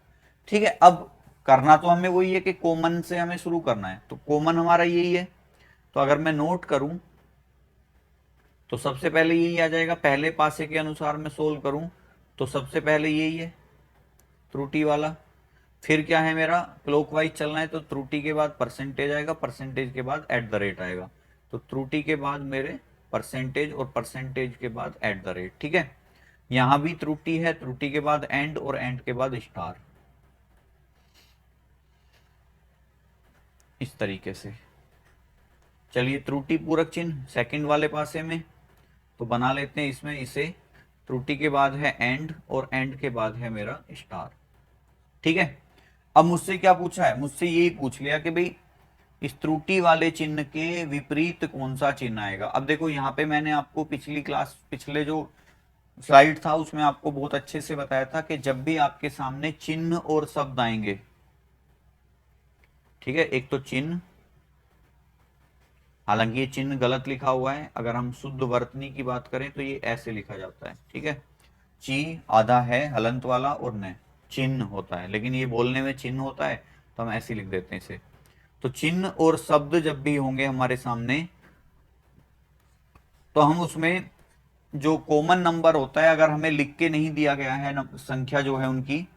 A: ठीक है, अब करना तो हमें वही है कि कॉमन से हमें शुरू करना है, तो कॉमन हमारा यही है। तो अगर मैं नोट करूं तो सबसे पहले यही आ जाएगा। पहले पासे के अनुसार मैं सोल्व करूं तो सबसे पहले यही है त्रुटि वाला। फिर क्या है मेरा? क्लॉकवाइज चलना है तो त्रुटि के बाद परसेंटेज आएगा, परसेंटेज के बाद @ आएगा। तो त्रुटि के बाद मेरे परसेंटेज, और परसेंटेज के बाद @। ठीक है, यहां भी त्रुटि है, त्रुटि के बाद एंड, और एंड के बाद स्टार, इस तरीके से। चलिए त्रुटि पूरक चिन्ह सेकंड वाले पासे में तो बना लेते हैं इसमें इसे। त्रुटि के बाद है एंड, और एंड के बाद है मेरा स्टार। ठीक है, अब मुझसे क्या पूछा है? मुझसे यही पूछ लिया कि भाई इस त्रुटि वाले चिन्ह के विपरीत कौन सा चिन्ह आएगा। अब देखो यहाँ पे मैंने आपको पिछली क्लास, पिछले जो स्लाइड था उसमें आपको बहुत अच्छे से बताया था कि जब भी आपके सामने चिन्ह और शब्द आएंगे, ठीक है, एक तो चिन्ह, हालांकि ये चिन्ह गलत लिखा हुआ है, अगर हम शुद्ध वर्तनी की बात करें तो ये ऐसे लिखा जाता है। ठीक है, ची आधा है हलंत वाला, और न चिन्ह होता है, लेकिन ये बोलने में चिन्ह होता है तो हम ऐसे लिख देते हैं इसे। तो चिन्ह और शब्द जब भी होंगे हमारे सामने तो हम उसमें जो कॉमन नंबर होता है अगर हमें लिख के नहीं दिया गया है संख्या जो है उनकी,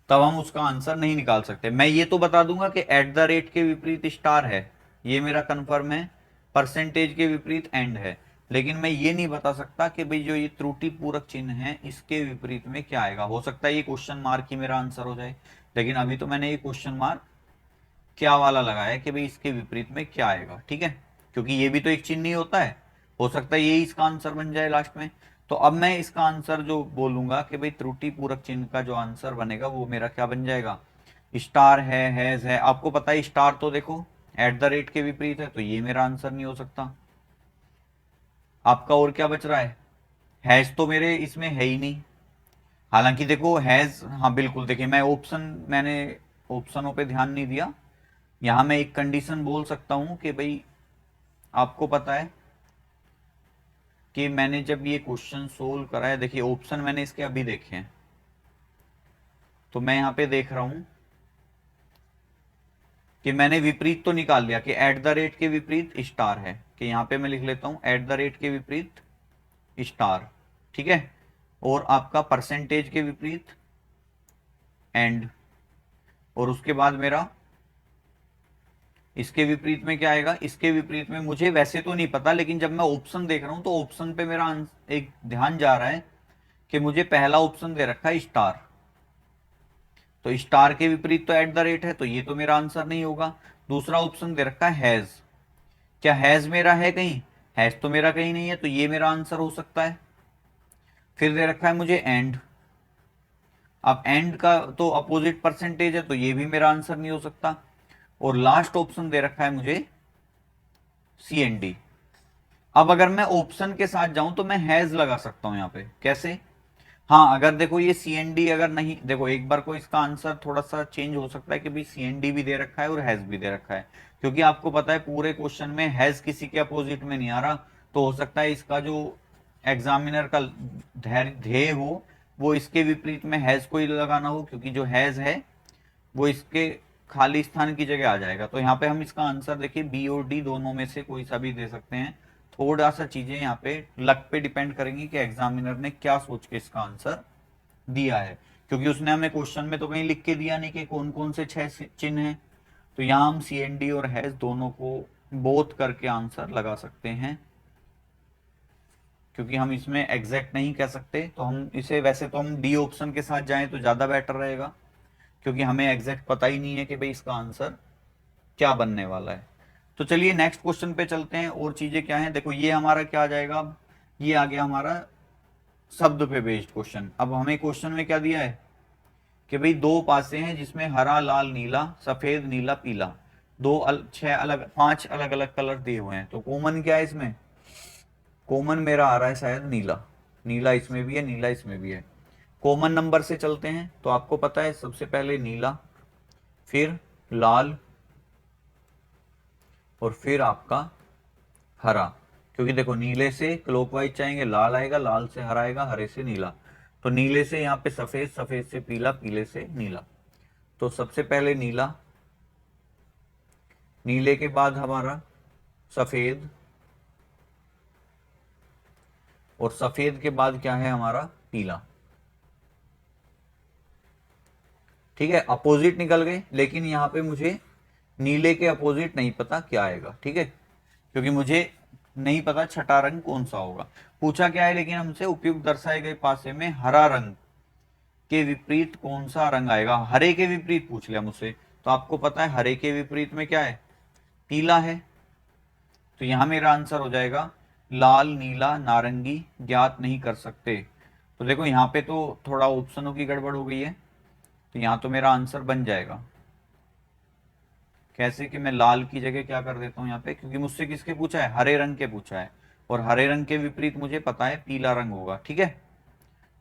A: तब हम उसका आंसर नहीं निकाल सकते। मैं ये तो बता दूंगा कि एट द रेट के विपरीत स्टार है, ये मेरा कंफर्म है। परसेंटेज के विपरीत एंड है, लेकिन मैं ये नहीं बता सकता कि भाई जो ये त्रुटि पूरक चिन्ह है इसके विपरीत में क्या आएगा। हो सकता है ये क्वेश्चन मार्क ही मेरा आंसर हो जाए, लेकिन अभी तो मैंने ये क्वेश्चन मार्क क्या वाला लगाया है कि भाई इसके विपरीत में क्या आएगा, ठीक है, क्योंकि ये भी तो एक चिन्ह ही होता है। हो सकता है यही इसका आंसर बन जाए लास्ट में। तो अब मैं इसका आंसर जो बोलूंगा कि भाई त्रुटि पूरक चिन्ह का जो आंसर बनेगा वो मेरा क्या बन जाएगा, स्टार है, हैज है। आपको पता है स्टार तो देखो एट द रेट के विपरीत है, तो ये मेरा आंसर नहीं हो सकता। आपका और क्या बच रहा है, हैज तो मेरे इसमें है ही नहीं। हालांकि देखो हैज, हाँ बिल्कुल, देखिए मैंने ऑप्शनों पे ध्यान नहीं दिया। यहां मैं एक कंडीशन बोल सकता हूं कि भाई आपको पता है कि मैंने जब ये क्वेश्चन सोल्व करा है, देखिए ऑप्शन मैंने इसके अभी देखे हैं, तो मैं यहां पे देख रहा हूं कि मैंने विपरीत तो निकाल लिया कि एट द रेट के विपरीत स्टार है, कि यहां पे मैं लिख लेता हूं एट द रेट के विपरीत स्टार, ठीक है। और आपका परसेंटेज के विपरीत एंड, और उसके बाद मेरा इसके विपरीत में क्या आएगा, इसके विपरीत में मुझे वैसे तो नहीं पता, लेकिन जब मैं ऑप्शन देख रहा हूं तो ऑप्शन पे मेरा एक ध्यान जा रहा है कि मुझे पहला ऑप्शन दे रखा है स्टार, तो स्टार के विपरीत तो एट द रेट है, तो ये तो मेरा आंसर नहीं होगा। दूसरा ऑप्शन दे रखा है हैज, क्या हैज मेरा है कहीं, हैज तो मेरा कहीं नहीं है, तो ये मेरा आंसर हो सकता है। फिर दे रखा है मुझे एंड, अब एंड का तो अपोजिट परसेंटेज है, तो ये भी मेरा आंसर नहीं हो सकता। और लास्ट ऑप्शन दे रखा है मुझे सी एन डी। अब अगर मैं ऑप्शन के साथ जाऊं तो मैं हैज लगा सकता हूं यहां पे, कैसे, हाँ अगर देखो ये सी एन डी अगर नहीं, देखो एक बार को इसका आंसर थोड़ा सा चेंज हो सकता है कि भाई सी एन डी भी दे रखा है और हैज भी दे रखा है, क्योंकि आपको पता है पूरे क्वेश्चन में हैज किसी के अपोजिट में नहीं आ रहा, तो हो सकता है इसका जो एग्जामिनर का ध्येय हो वो इसके विपरीत में हैज को ही लगाना हो, क्योंकि जो हैज है वो इसके खाली स्थान की जगह आ जाएगा। तो यहाँ पे हम इसका आंसर देखिए बी और डी दोनों में से कोई सा भी दे सकते हैं। थोड़ा सा चीजें यहाँ पे लक पे डिपेंड करेंगी कि एग्जामिनर ने क्या सोच के इसका आंसर दिया है, क्योंकि उसने हमें क्वेश्चन में तो कहीं लिख के दिया नहीं कि कौन कौन से 6 चिन्ह हैं। तो यहाँ हम सी एन डी और हैज दोनों को बोथ करके आंसर लगा सकते हैं, क्योंकि हम इसमें एग्जैक्ट नहीं कह सकते, तो हम इसे वैसे तो हम डी ऑप्शन के साथ जाएं तो ज्यादा बेटर रहेगा, क्योंकि हमें एग्जैक्ट पता ही नहीं है कि भाई इसका आंसर क्या बनने वाला है। तो चलिए नेक्स्ट क्वेश्चन पे चलते हैं, और चीजें क्या हैं। देखो ये हमारा क्या आ जाएगा, ये आ गया हमारा शब्द पे बेस्ड क्वेश्चन। अब हमें क्वेश्चन में क्या दिया है कि भाई दो पासे हैं जिसमें हरा लाल नीला सफेद नीला पीला, छह अलग 5 अलग अलग कलर दिए हुए हैं, तो कॉमन क्या है इसमें, कॉमन मेरा आ रहा है शायद नीला, नीला इसमें भी है नीला इसमें भी है। कॉमन नंबर से चलते हैं, तो आपको पता है सबसे पहले नीला, फिर लाल, और फिर आपका हरा, क्योंकि देखो नीले से क्लॉकवाइज चाहेंगे लाल आएगा, लाल से हरा आएगा, हरे से नीला, तो नीले से यहाँ पे सफेद, सफेद से पीला, पीले से नीला। तो सबसे पहले नीला, नीले के बाद हमारा सफेद, और सफेद के बाद क्या है हमारा पीला, ठीक है। अपोजिट निकल गए, लेकिन यहां पे मुझे नीले के अपोजिट नहीं पता क्या आएगा, ठीक है, क्योंकि मुझे नहीं पता छठा रंग कौन सा होगा। पूछा क्या है लेकिन हमसे, उपयुक्त दर्शाए गए पासे में हरा रंग के विपरीत कौन सा रंग आएगा, हरे के विपरीत पूछ लिया मुझसे, तो आपको पता है हरे के विपरीत में क्या है, पीला है, तो यहां मेरा आंसर हो जाएगा लाल नीला नारंगी ज्ञात नहीं कर सकते। तो देखो यहाँ पे तो थोड़ा ऑप्शनों की गड़बड़ हो गई है, तो यहां तो मेरा आंसर बन जाएगा कैसे, कि मैं लाल की जगह क्या कर देता हूं यहाँ पे, क्योंकि मुझसे किसके पूछा है, हरे रंग के पूछा है, और हरे रंग के विपरीत मुझे पता है पीला रंग होगा, ठीक है।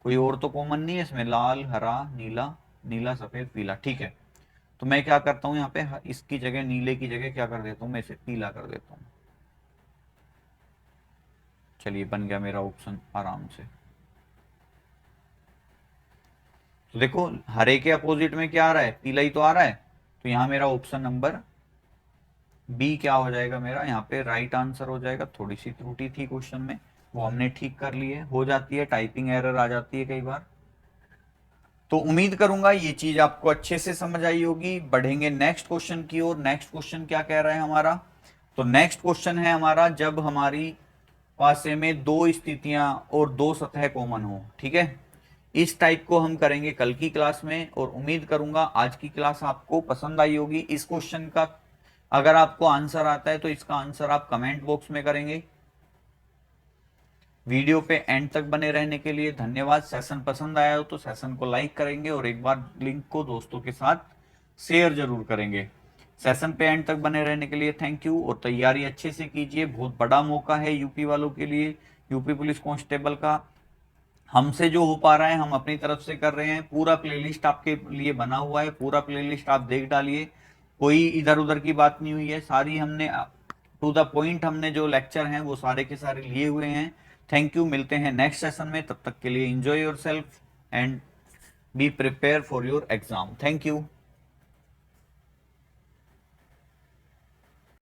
A: कोई और तो कॉमन नहीं है इसमें, लाल हरा नीला, नीला सफेद पीला, ठीक है। तो मैं क्या करता हूँ यहाँ पे, इसकी जगह नीले की जगह क्या कर देता हूँ, मैं इसे पीला कर देता हूँ। चलिए बन गया मेरा ऑप्शन आराम से। तो देखो हरे के अपोजिट में क्या आ रहा है, पीला ही तो आ रहा है, तो यहाँ मेरा ऑप्शन नंबर बी क्या हो जाएगा, मेरा यहाँ पे राइट आंसर हो जाएगा। थोड़ी सी त्रुटि थी क्वेश्चन में, वो हमने ठीक कर ली है, हो जाती है, टाइपिंग एरर आ जाती है कई बार। तो उम्मीद करूंगा ये चीज आपको अच्छे से समझ आई होगी। बढ़ेंगे नेक्स्ट क्वेश्चन की ओर। नेक्स्ट क्वेश्चन क्या कह रहा है हमारा? तो नेक्स्ट क्वेश्चन है हमारा, जब हमारी पासे में दो स्थितियां और दो सतह कॉमन हो, ठीक है। इस टाइप को हम करेंगे कल की क्लास में, और उम्मीद करूंगा आज की क्लास आपको पसंद आई होगी। इस क्वेश्चन का अगर आपको आंसर आता है तो इसका आंसर आप कमेंट बॉक्स में करेंगे। वीडियो पे एंड तक बने रहने के लिए धन्यवाद। सेशन पसंद आया हो तो सेशन को लाइक करेंगे और एक बार लिंक को दोस्तों के साथ शेयर जरूर करेंगे। सेशन पे एंड तक बने रहने के लिए थैंक यू, और तैयारी अच्छे से कीजिए। बहुत बड़ा मौका है यूपी वालों के लिए, यूपी पुलिस कांस्टेबल का। हमसे जो हो पा रहा है हम अपनी तरफ से कर रहे हैं। पूरा प्लेलिस्ट आपके लिए बना हुआ है, पूरा प्लेलिस्ट आप देख डालिए। कोई इधर उधर की बात नहीं हुई है, सारी हमने टू द पॉइंट, हमने जो लेक्चर हैं वो सारे के सारे लिए हुए हैं। थैंक यू, मिलते हैं नेक्स्ट सेशन में। तब तक के लिए enjoy your self and be prepare for your exam. Thank you.